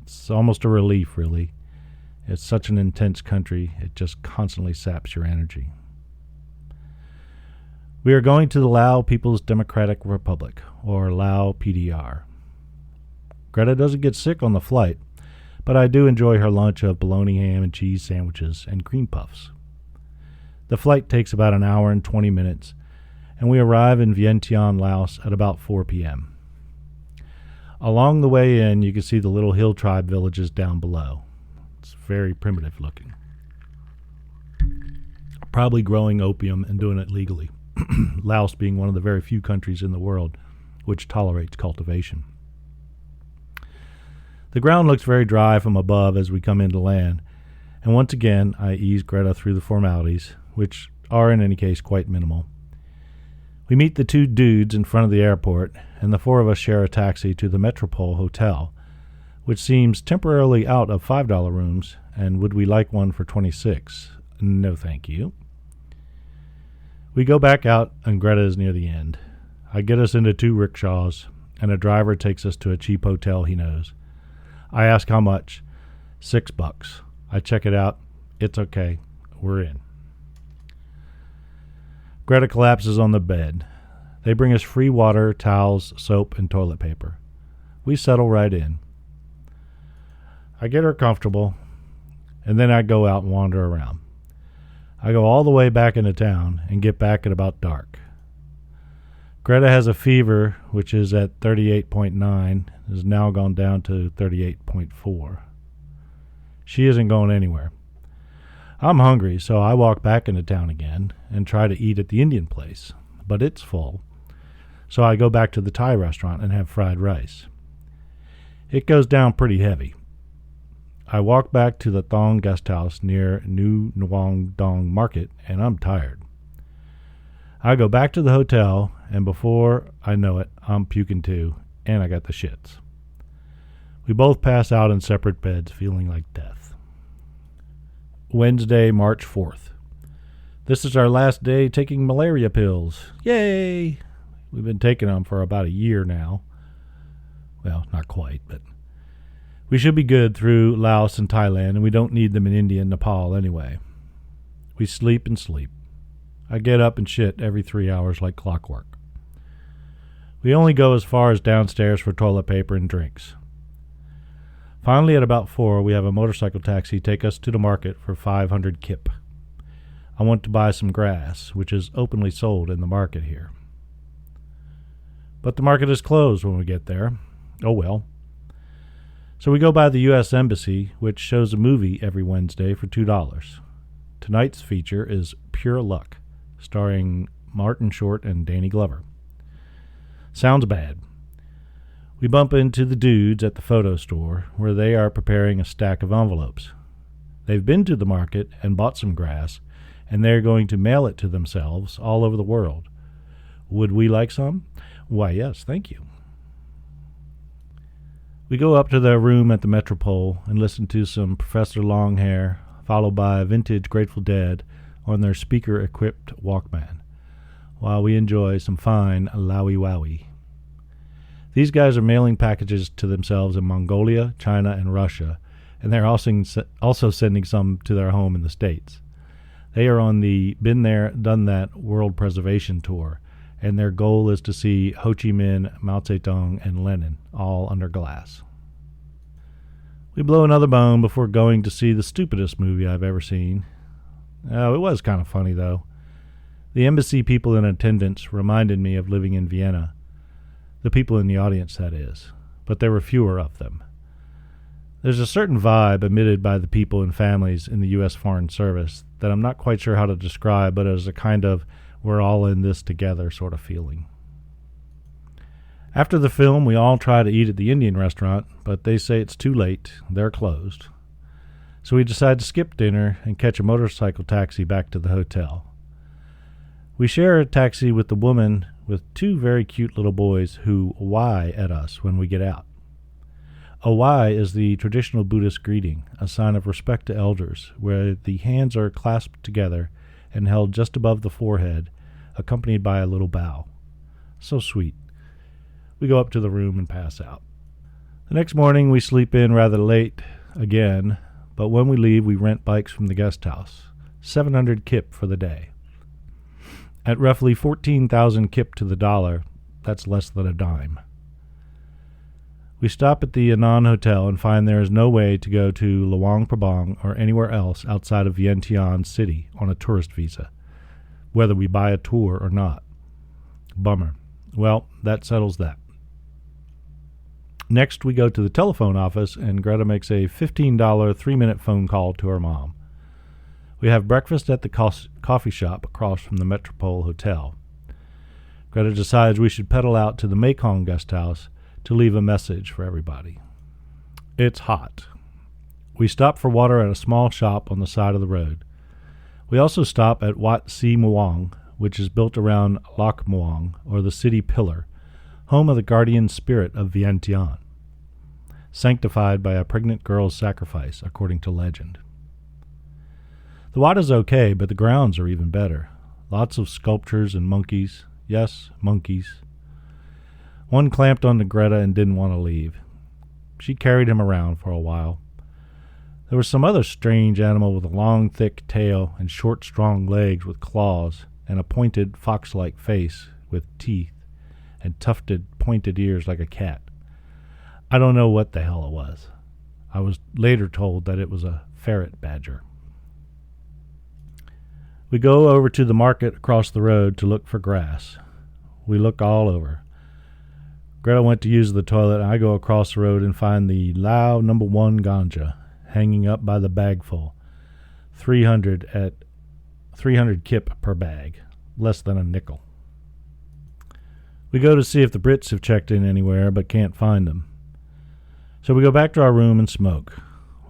It's almost a relief, really. It's such an intense country, it just constantly saps your energy. We are going to the Lao People's Democratic Republic, or Lao PDR. Greta doesn't get sick on the flight, but I do enjoy her lunch of bologna ham and cheese sandwiches and cream puffs. The flight takes about an hour and 20 minutes, and we arrive in Vientiane, Laos at about 4 p.m. Along the way in, you can see the little hill tribe villages down below. It's very primitive looking. Probably growing opium and doing it legally. Laos being one of the very few countries in the world which tolerates cultivation. The ground looks very dry from above as we come into land, and once again I ease Greta through the formalities, which are in any case quite minimal. We meet the 2 dudes in front of the airport, and the 4 of us share a taxi to the Metropole Hotel, which seems temporarily out of $5 rooms, and would we like one for $26? No thank you. We go back out, and Greta is near the end. I get us into 2 rickshaws, and a driver takes us to a cheap hotel he knows. I ask how much. $6. I check it out. It's okay. We're in. Greta collapses on the bed. They bring us free water, towels, soap, and toilet paper. We settle right in. I get her comfortable, and then I go out and wander around. I go all the way back into town and get back at about dark. Greta has a fever, which is at 38.9, has now gone down to 38.4. She isn't going anywhere. I'm hungry, so I walk back into town again and try to eat at the Indian place, but it's full. So I go back to the Thai restaurant and have fried rice. It goes down pretty heavy. I walk back to the Thong guest house near New Nguyen Dong Market, and I'm tired. I go back to the hotel, and before I know it, I'm puking too, and I got the shits. We both pass out in separate beds, feeling like death. Wednesday, March 4th. This is our last day taking malaria pills. Yay! We've been taking them for about a year now. Well, not quite, but we should be good through Laos and Thailand, and we don't need them in India and Nepal anyway. We sleep and sleep. I get up and shit every 3 hours like clockwork. We only go as far as downstairs for toilet paper and drinks. Finally, at about 4, we have a motorcycle taxi take us to the market for 500 kip. I want to buy some grass, which is openly sold in the market here. But the market is closed when we get there. Oh well. So we go by the U.S. Embassy, which shows a movie every Wednesday for $2. Tonight's feature is Pure Luck, starring Martin Short and Danny Glover. Sounds bad. We bump into the dudes at the photo store, where they are preparing a stack of envelopes. They've been to the market and bought some grass, and they're going to mail it to themselves all over the world. Would we like some? Why, yes, thank you. We go up to their room at the Metropole and listen to some Professor Longhair, followed by a vintage Grateful Dead on their speaker-equipped Walkman, while we enjoy some fine Lowy Wowie. These guys are mailing packages to themselves in Mongolia, China, and Russia, and they're also sending some to their home in the States. They are on the Been There, Done That World Preservation Tour, and their goal is to see Ho Chi Minh, Mao Zedong, and Lenin all under glass. We blow another bone before going to see the stupidest movie I've ever seen. Oh, it was kind of funny, though. The embassy people in attendance reminded me of living in Vienna. The people in the audience, that is, but there were fewer of them. There's a certain vibe emitted by the people and families in the U.S. Foreign Service that I'm not quite sure how to describe, but as a kind of we're all in this together sort of feeling. After the film, we all try to eat at the Indian restaurant, but they say it's too late. They're closed. So we decide to skip dinner and catch a motorcycle taxi back to the hotel. We share a taxi with the woman with 2 very cute little boys who why at us when we get out. A why is the traditional Buddhist greeting, a sign of respect to elders, where the hands are clasped together and held just above the forehead, accompanied by a little bow. So sweet. We go up to the room and pass out. The next morning we sleep in rather late again, but when we leave we rent bikes from the guest house. 700 kip for the day. At roughly 14,000 kip to the dollar, that's less than a dime. We stop at the Anand Hotel and find there is no way to go to Luang Prabang or anywhere else outside of Vientiane City on a tourist visa, whether we buy a tour or not. Bummer. Well, that settles that. Next, we go to the telephone office, and Greta makes a $15 3-minute phone call to her mom. We have breakfast at the coffee shop across from the Metropole Hotel. Greta decides we should pedal out to the Mekong guest house to leave a message for everybody. It's hot. We stop for water at a small shop on the side of the road. We also stop at Wat Si Muang, which is built around Lac Muang, or the city pillar, home of the guardian spirit of Vientiane, sanctified by a pregnant girl's sacrifice, according to legend. The Wat is okay, but the grounds are even better. Lots of sculptures and monkeys. Yes, monkeys. One clamped onto Greta and didn't want to leave. She carried him around for a while. There was some other strange animal with a long, thick tail and short, strong legs with claws and a pointed, fox-like face with teeth and tufted, pointed ears like a cat. I don't know what the hell it was. I was later told that it was a ferret badger. We go over to the market across the road to look for grass. We look all over. Greta went to use the toilet, and I go across the road and find the Lao No. 1 ganja hanging up by the bagful. 300 kip per bag, less than a nickel. We go to see if the Brits have checked in anywhere, but can't find them. So we go back to our room and smoke.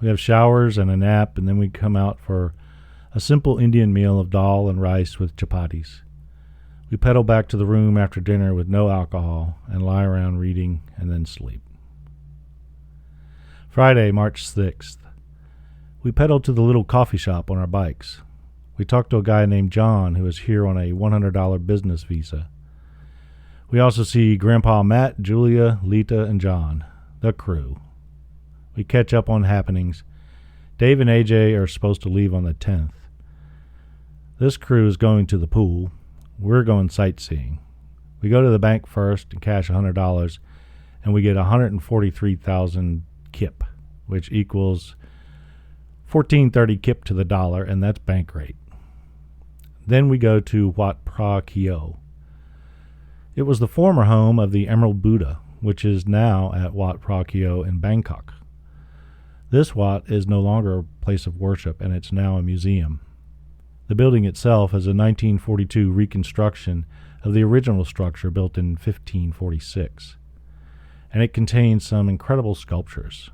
We have showers and a nap, and then we come out for a simple Indian meal of dal and rice with chapatis. We pedal back to the room after dinner with no alcohol and lie around reading and then sleep. Friday, March 6th. We pedal to the little coffee shop on our bikes. We talk to a guy named John who is here on a $100 business visa. We also see Grandpa Matt, Julia, Lita, and John, the crew. We catch up on happenings. Dave and AJ are supposed to leave on the 10th. This crew is going to the pool. We're going sightseeing. We go to the bank first and cash $100, and we get 143,000 kip, which equals 1430 kip to the dollar, and that's bank rate. Then we go to Wat Phra Keo. It was the former home of the Emerald Buddha, which is now at Wat Phra Keo in Bangkok. This Wat is no longer a place of worship, and it's now a museum. The building itself is a 1942 reconstruction of the original structure built in 1546, and it contains some incredible sculptures.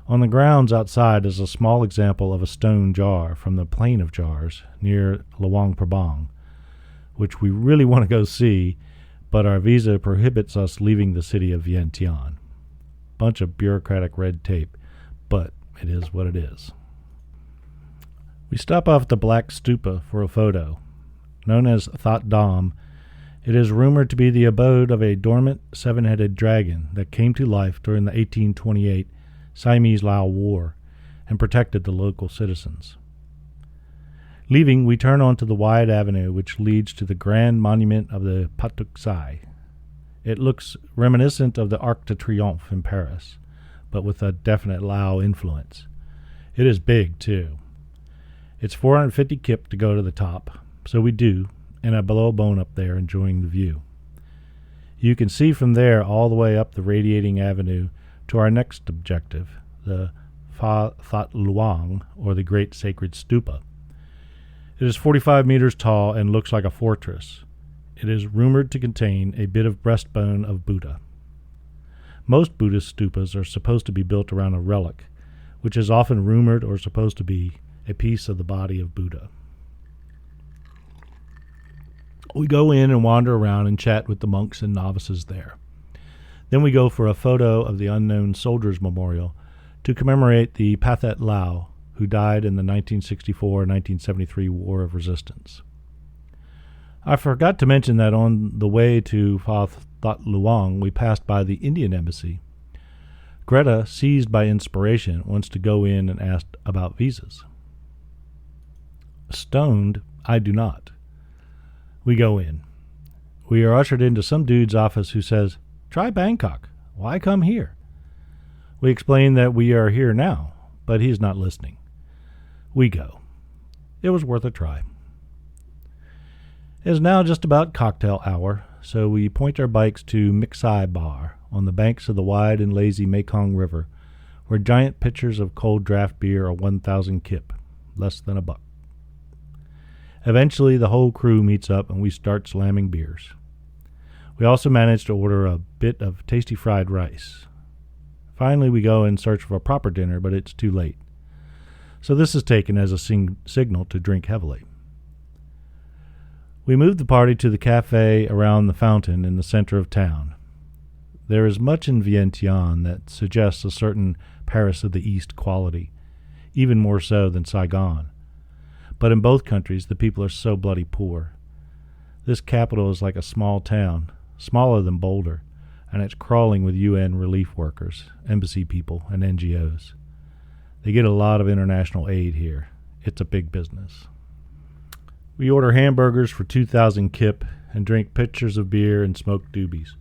On the grounds outside is a small example of a stone jar from the Plain of Jars near Luang Prabang, which we really want to go see, but our visa prohibits us leaving the city of Vientiane. Bunch of bureaucratic red tape, but it is what it is. We stop off at the Black Stupa for a photo. Known as That Dam, it is rumored to be the abode of a dormant seven-headed dragon that came to life during the 1828 Siamese-Lao War and protected the local citizens. Leaving, we turn onto the wide avenue which leads to the grand monument of the Patuk Sai. It looks reminiscent of the Arc de Triomphe in Paris, but with a definite Lao influence. It is big, too. It's 450 kip to go to the top, so we do, and I blow a bone up there enjoying the view. You can see from there all the way up the radiating avenue to our next objective, the Pha That Luang, or the Great Sacred Stupa. It is 45 meters tall and looks like a fortress. It is rumored to contain a bit of breastbone of Buddha. Most Buddhist stupas are supposed to be built around a relic, which is often rumored or supposed to be a piece of the body of Buddha. We go in and wander around and chat with the monks and novices there. Then we go for a photo of the Unknown Soldiers Memorial to commemorate the Pathet Lao, who died in the 1964-1973 War of Resistance. I forgot to mention that on the way to Pha That Luang, we passed by the Indian Embassy. Greta, seized by inspiration, wants to go in and ask about visas. Stoned, I do not. We go in. We are ushered into some dude's office who says, "Try Bangkok. Why come here?" We explain that we are here now, but he's not listening. We go. It was worth a try. It is now just about cocktail hour, so we point our bikes to Mixai Bar on the banks of the wide and lazy Mekong River, where giant pitchers of cold draft beer are 1,000 kip, less than $1. Eventually, the whole crew meets up and we start slamming beers. We also manage to order a bit of tasty fried rice. Finally, we go and search for a proper dinner, but it's too late. So this is taken as a signal to drink heavily. We move the party to the cafe around the fountain in the center of town. There is much in Vientiane that suggests a certain Paris of the East quality, even more so than Saigon. But in both countries, the people are so bloody poor. This capital is like a small town, smaller than Boulder, and it's crawling with UN relief workers, embassy people, and NGOs. They get a lot of international aid here. It's a big business. We order hamburgers for 2,000 kip and drink pitchers of beer and smoke doobies.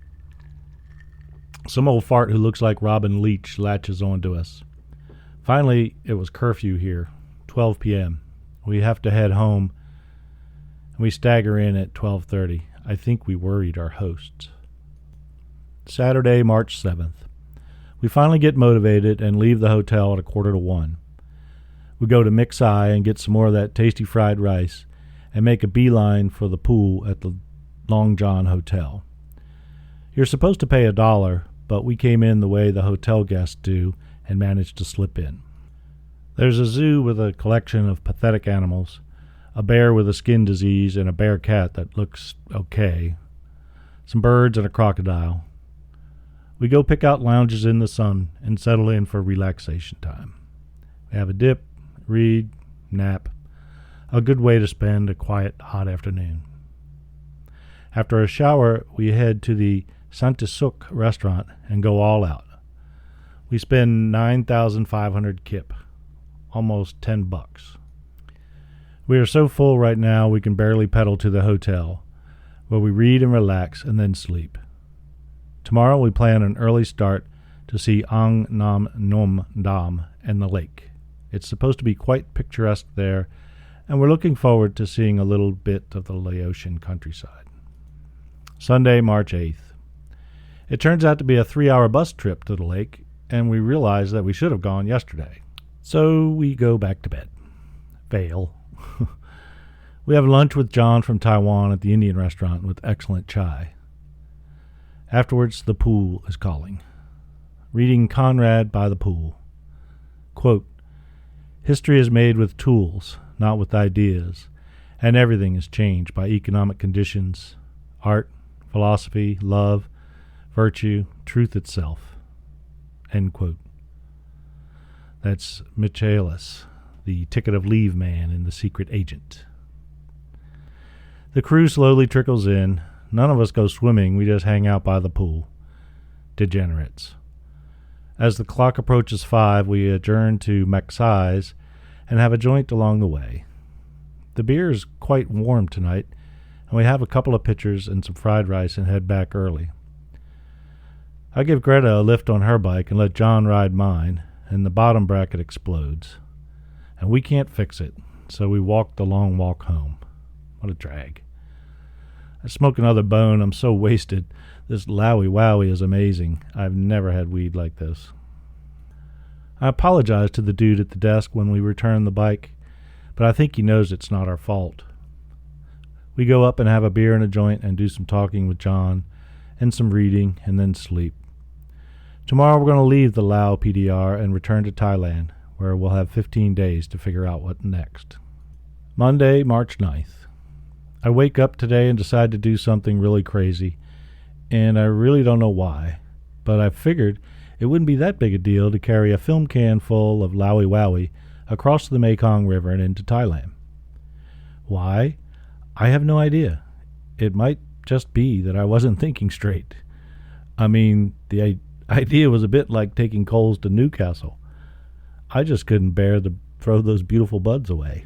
Some old fart who looks like Robin Leach latches onto us. Finally, it was curfew here, 12 p.m. We have to head home, and we stagger in at 12:30. I think we worried our hosts. Saturday, March 7th. We finally get motivated and leave the hotel at 12:45. We go to Mixai and get some more of that tasty fried rice and make a beeline for the pool at the Long John Hotel. You're supposed to pay $1, but we came in the way the hotel guests do and managed to slip in. There's a zoo with a collection of pathetic animals, a bear with a skin disease and a bear cat that looks okay, some birds and a crocodile. We go pick out lounges in the sun and settle in for relaxation time. We have a dip, read, nap, a good way to spend a quiet, hot afternoon. After a shower, we head to the Santisuk restaurant and go all out. We spend 9,500 kip, almost $10. We are so full right now we can barely pedal to the hotel. where we read and relax and then sleep. Tomorrow we plan an early start to see Ang Nam Nom Dam and the lake. It's supposed to be quite picturesque there, and we're looking forward to seeing a little bit of the Laotian countryside. Sunday, March 8th. It turns out to be a 3-hour bus trip to the lake, and we realize that we should have gone yesterday. So we go back to bed. Fail. We have lunch with John from Taiwan at the Indian restaurant with excellent chai. Afterwards, the pool is calling. Reading Conrad by the pool. Quote, "History is made with tools, not with ideas, and everything is changed by economic conditions, art, philosophy, love, virtue, truth itself." End quote. That's Michaelis, the ticket of leave man in The Secret Agent. The crew slowly trickles in. None of us go swimming, we just hang out by the pool. Degenerates. As the clock approaches 5, we adjourn to Maxai's and have a joint along the way. The beer is quite warm tonight, and we have a couple of pitchers and some fried rice and head back early. I give Greta a lift on her bike and let John ride mine, and the bottom bracket explodes. And we can't fix it, so we walk the long walk home. What a drag. I smoke another bone. I'm so wasted. This Lowy Wowie is amazing. I've never had weed like this. I apologize to the dude at the desk when we return the bike, but I think he knows it's not our fault. We go up and have a beer and a joint and do some talking with John and some reading and then sleep. Tomorrow we're going to leave the Lao PDR and return to Thailand, where we'll have 15 days to figure out what next. Monday, March 9th. I wake up today and decide to do something really crazy, and I really don't know why, but I figured it wouldn't be that big a deal to carry a film can full of Lowy Wowie across the Mekong River and into Thailand. Why? I have no idea. It might just be that I wasn't thinking straight. I mean, the idea was a bit like taking coals to Newcastle. I just couldn't bear to throw those beautiful buds away.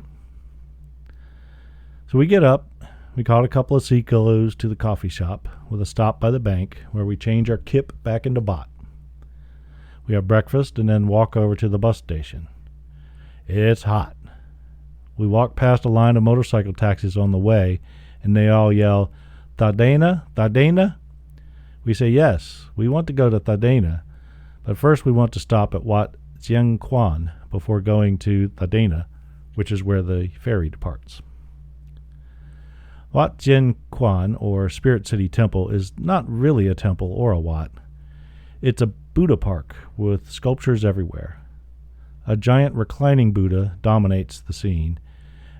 So we get up, we caught a couple of sea canoes to the coffee shop with a stop by the bank where we change our kip back into baht. We have breakfast and then walk over to the bus station. It's hot. We walk past a line of motorcycle taxis on the way, and they all yell, "Thadena, Thadena?" We say yes, we want to go to Thadena, but first we want to stop at Wat Xiang Quan before going to Thadena, which is where the ferry departs. Wat Xiang Quan, or Spirit City Temple, is not really a temple or a wat. It's a Buddha park with sculptures everywhere. A giant reclining Buddha dominates the scene,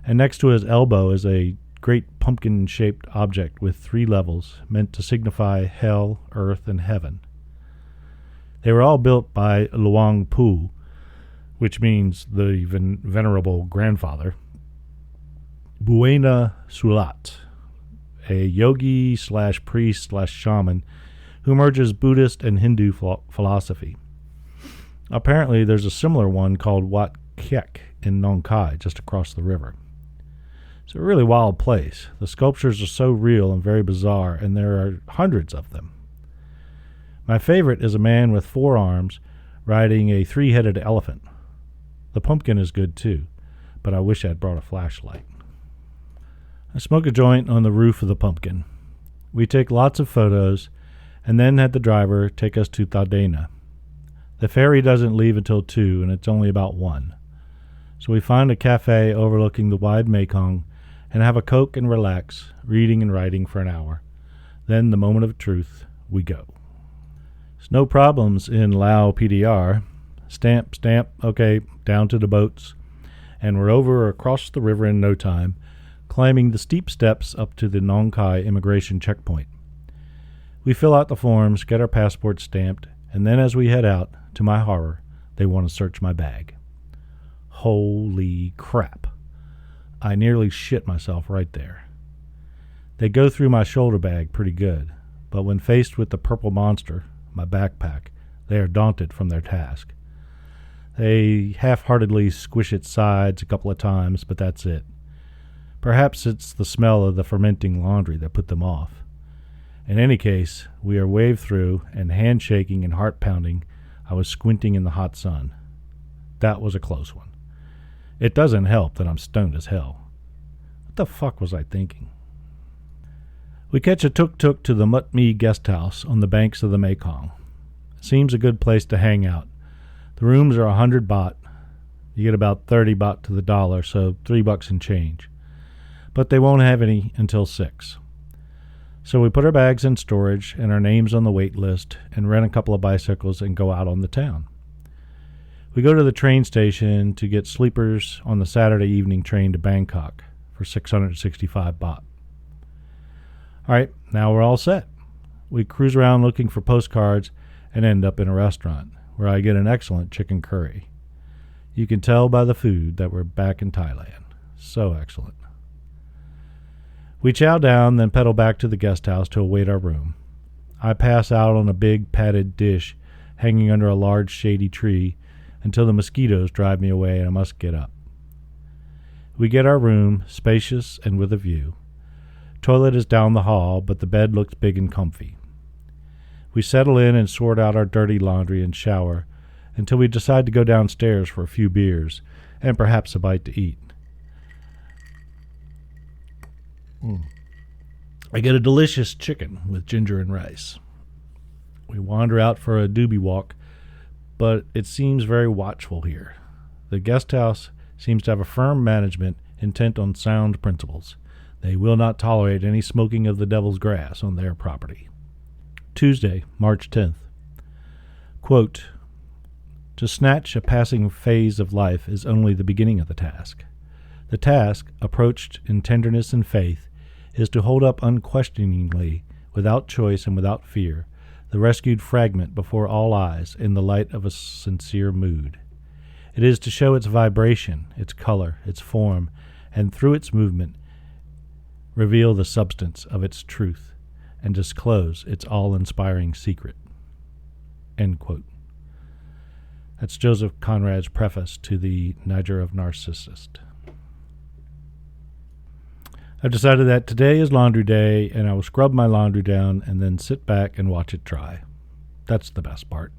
and next to his elbow is a great pumpkin-shaped object with 3 levels meant to signify hell, earth, and heaven. They were all built by Luang Pu, which means the venerable grandfather, Buena Sulat, a yogi/priest/shaman who merges Buddhist and Hindu philosophy. Apparently, there's a similar one called Wat Kiek in Nong Khai, just across the river. It's a really wild place. The sculptures are so real and very bizarre, and there are hundreds of them. My favorite is a man with 4 arms riding a 3-headed elephant. The pumpkin is good too, but I wish I'd brought a flashlight. I smoke a joint on the roof of the pumpkin. We take lots of photos, and then had the driver take us to Thadena. The ferry doesn't leave until 2, and it's only about 1. So we find a cafe overlooking the wide Mekong and have a Coke and relax, reading and writing for an hour. Then, the moment of truth, we go. There's no problems in Lao PDR. Stamp, stamp, okay, down to the boats. And we're over across the river in no time, climbing the steep steps up to the Nong Khai immigration checkpoint. We fill out the forms, get our passports stamped, and then as we head out, to my horror, they want to search my bag. Holy crap. I nearly shit myself right there. They go through my shoulder bag pretty good, but when faced with the purple monster, my backpack, they are daunted from their task. They half-heartedly squish its sides a couple of times, but that's it. Perhaps it's the smell of the fermenting laundry that put them off. In any case, we are waved through, and handshaking and heart-pounding, I was squinting in the hot sun. That was a close one. It doesn't help that I'm stoned as hell. What the fuck was I thinking? We catch a tuk-tuk to the Mut Mi guest house on the banks of the Mekong. Seems a good place to hang out. The rooms are 100 baht. You get about 30 baht to the dollar, so $3 and change. But they won't have any until 6. So we put our bags in storage and our names on the wait list and rent a couple of bicycles and go out on the town. We go to the train station to get sleepers on the Saturday evening train to Bangkok for 665 baht. All right, now we're all set. We cruise around looking for postcards and end up in a restaurant where I get an excellent chicken curry. You can tell by the food that we're back in Thailand. So excellent. We chow down, then pedal back to the guest house to await our room. I pass out on a big padded dish hanging under a large shady tree until the mosquitoes drive me away and I must get up. We get our room, spacious and with a view. Toilet is down the hall, but the bed looks big and comfy. We settle in and sort out our dirty laundry and shower until we decide to go downstairs for a few beers and perhaps a bite to eat. I get a delicious chicken with ginger and rice. We wander out for a doobie walk, but it seems very watchful here. The guest house seems to have a firm management intent on sound principles. They will not tolerate any smoking of the devil's grass on their property. Tuesday, March 10th. Quote, to snatch a passing phase of life is only the beginning of the task. The task, approached in tenderness and faith, is to hold up unquestioningly, without choice and without fear, the rescued fragment before all eyes in the light of a sincere mood. It is to show its vibration, its color, its form, and through its movement reveal the substance of its truth and disclose its all-inspiring secret. End quote. That's Joseph Conrad's preface to the Niger of Narcissus. I've decided that today is laundry day, and I will scrub my laundry down and then sit back and watch it dry. That's the best part.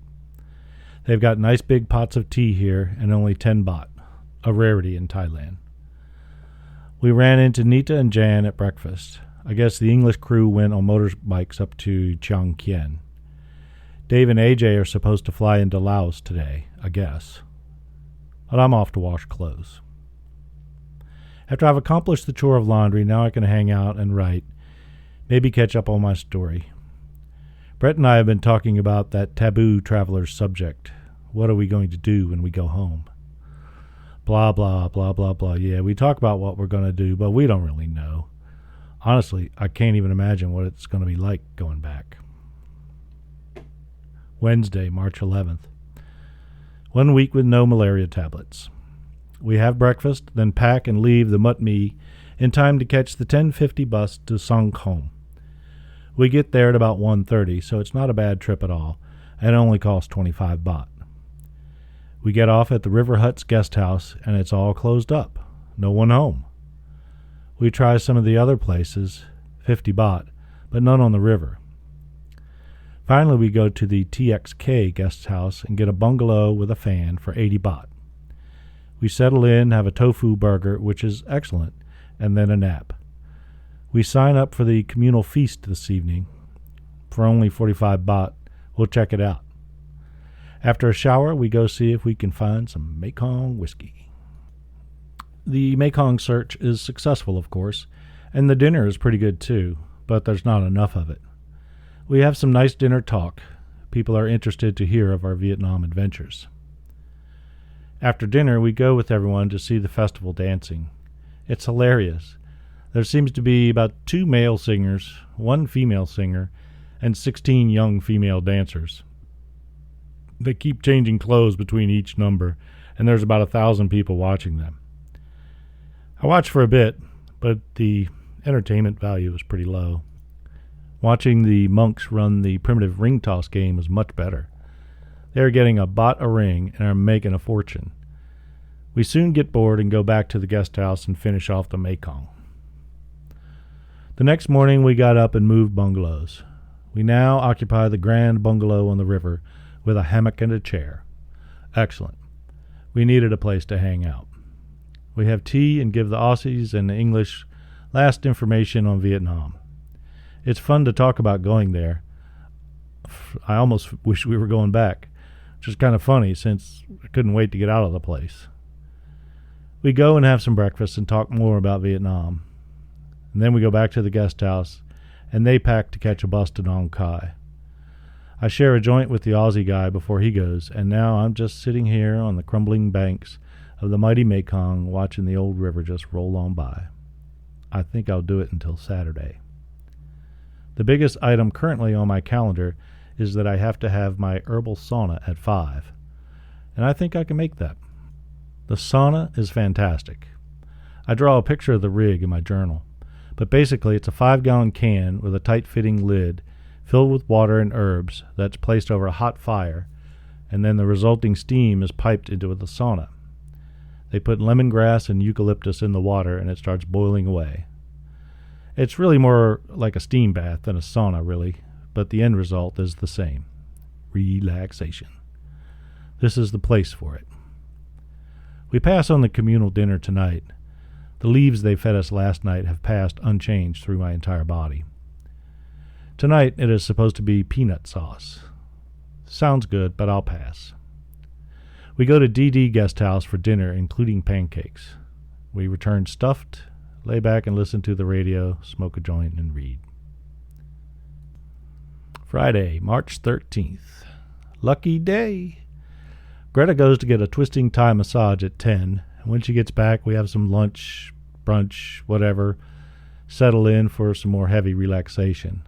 They've got nice big pots of tea here and only 10 baht, a rarity in Thailand. We ran into Nita and Jan at breakfast. I guess the English crew went on motorbikes up to Chiang Kien. Dave and AJ are supposed to fly into Laos today, I guess. But I'm off to wash clothes. After I've accomplished the chore of laundry, now I can hang out and write, maybe catch up on my story. Brett and I have been talking about that taboo traveler's subject. What are we going to do when we go home? Blah, blah, blah, blah, blah. Yeah, we talk about what we're going to do, but we don't really know. Honestly, I can't even imagine what it's going to be like going back. Wednesday, March 11th. 1 week with no malaria tablets. We have breakfast, then pack and leave the Mut Mi in time to catch the 10:50 bus to Songkhom. We get there at about 1:30, so it's not a bad trip at all, and it only costs 25 baht. We get off at the River Hut's guest house, and it's all closed up. No one home. We try some of the other places, 50 baht, but none on the river. Finally, we go to the TXK guest house and get a bungalow with a fan for 80 baht. We settle in, have a tofu burger, which is excellent, and then a nap. We sign up for the communal feast this evening. For only 45 baht, we'll check it out. After a shower, we go see if we can find some Mekong whiskey. The Mekong search is successful, of course, and the dinner is pretty good too, but there's not enough of it. We have some nice dinner talk. People are interested to hear of our Vietnam adventures. After dinner, we go with everyone to see the festival dancing. It's hilarious. There seems to be about 2 male singers, 1 female singer, and 16 young female dancers. They keep changing clothes between each number, and there's about 1,000 people watching them. I watched for a bit, but the entertainment value was pretty low. Watching the monks run the primitive ring toss game was much better. They are getting a baht a ring and are making a fortune. We soon get bored and go back to the guest house and finish off the Mekong. The next morning we got up and moved bungalows. We now occupy the grand bungalow on the river with a hammock and a chair. Excellent. We needed a place to hang out. We have tea and give the Aussies and the English last information on Viet Nam. It's fun to talk about going there. I almost wish we were going back, which is kind of funny since I couldn't wait to get out of the place. We go and have some breakfast and talk more about Vietnam. And then we go back to the guest house, and they pack to catch a bus to Nong Khai. I share a joint with the Aussie guy before he goes, and now I'm just sitting here on the crumbling banks of the mighty Mekong watching the old river just roll on by. I think I'll do it until Saturday. The biggest item currently on my calendar is that I have to have my herbal sauna at 5, and I think I can make that. The sauna is fantastic. I draw a picture of the rig in my journal, but basically it's a 5-gallon can with a tight-fitting lid filled with water and herbs that's placed over a hot fire, and then the resulting steam is piped into the sauna. They put lemongrass and eucalyptus in the water, and it starts boiling away. It's really more like a steam bath than a sauna, really, but the end result is the same. Relaxation. This is the place for it. We pass on the communal dinner tonight. The leaves they fed us last night have passed unchanged through my entire body. Tonight it is supposed to be peanut sauce. Sounds good, but I'll pass. We go to DD Guest House for dinner, including pancakes. We return stuffed, lay back and listen to the radio, smoke a joint, and read. Friday, March 13th. Lucky day. Greta goes to get a twisting Thai massage at 10, and when she gets back, we have some lunch, brunch, whatever, settle in for some more heavy relaxation.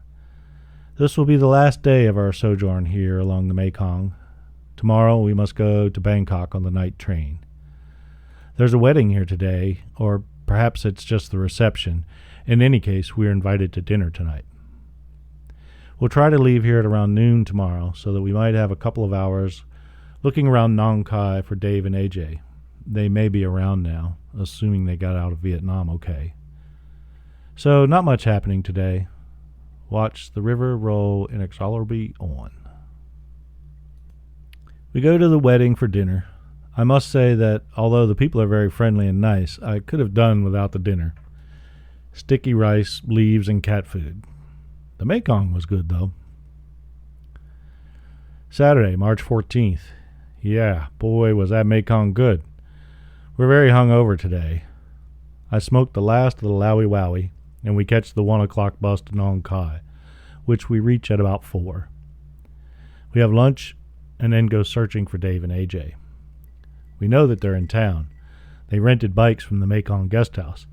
This will be the last day of our sojourn here along the Mekong. Tomorrow we must go to Bangkok on the night train. There's a wedding here today, or perhaps it's just the reception. In any case, we are invited to dinner tonight. We'll try to leave here at around noon tomorrow so that we might have a couple of hours looking around Nong Khai for Dave and AJ. They may be around now, assuming they got out of Vietnam okay. So not much happening today. Watch the river roll inexorably on. We go to the wedding for dinner. I must say that although the people are very friendly and nice, I could have done without the dinner. Sticky rice, leaves, and cat food. The Mekong was good, though. Saturday, March 14th. Yeah, boy, was that Mekong good. We're very hungover today. I smoked the last of the Lowy Wowie, and we catch the 1 o'clock bus to Nong Khai, which we reach at about 4. We have lunch and then go searching for Dave and AJ. We know that they're in town. They rented bikes from the Mekong guest house,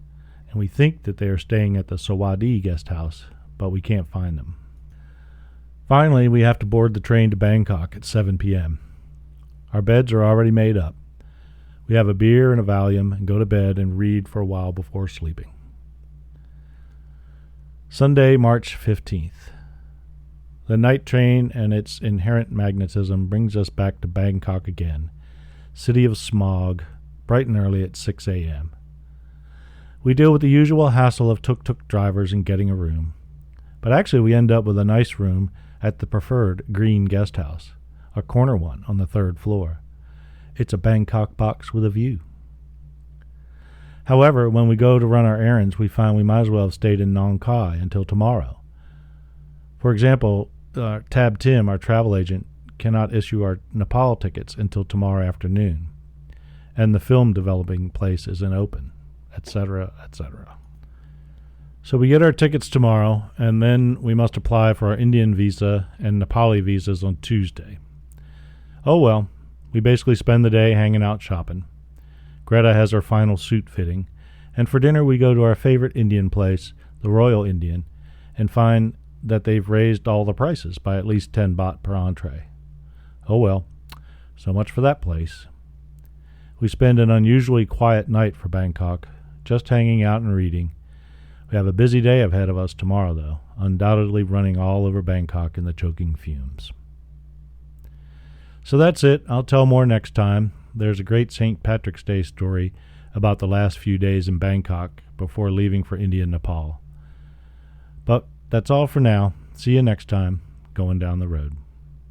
and we think that they are staying at the Sawadi guest house, but we can't find them. Finally, we have to board the train to Bangkok at 7 p.m. Our beds are already made up. We have a beer and a Valium and go to bed and read for a while before sleeping. Sunday, March 15th. The night train and its inherent magnetism brings us back to Bangkok again, city of smog, bright and early at 6 a.m. We deal with the usual hassle of tuk-tuk drivers and getting a room, but actually we end up with a nice room at the preferred green guest house, a corner one on the 3rd floor. It's a Bangkok box with a view. However, when we go to run our errands, we find we might as well have stayed in Nong Khai until tomorrow. For example, Tab Tim, our travel agent, cannot issue our Nepal tickets until tomorrow afternoon, and the film developing place isn't open, etc., etc. So we get our tickets tomorrow, and then we must apply for our Indian visa and Nepali visas on Tuesday. Oh well, we basically spend the day hanging out shopping. Greta has her final suit fitting, and for dinner we go to our favorite Indian place, the Royal Indian, and find that they've raised all the prices by at least 10 baht per entree. Oh well, so much for that place. We spend an unusually quiet night for Bangkok, just hanging out and reading. We have a busy day ahead of us tomorrow, though, undoubtedly running all over Bangkok in the choking fumes. So that's it. I'll tell more next time. There's a great St. Patrick's Day story about the last few days in Bangkok before leaving for India and Nepal. But that's all for now. See you next time going down the road.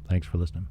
Thanks for listening.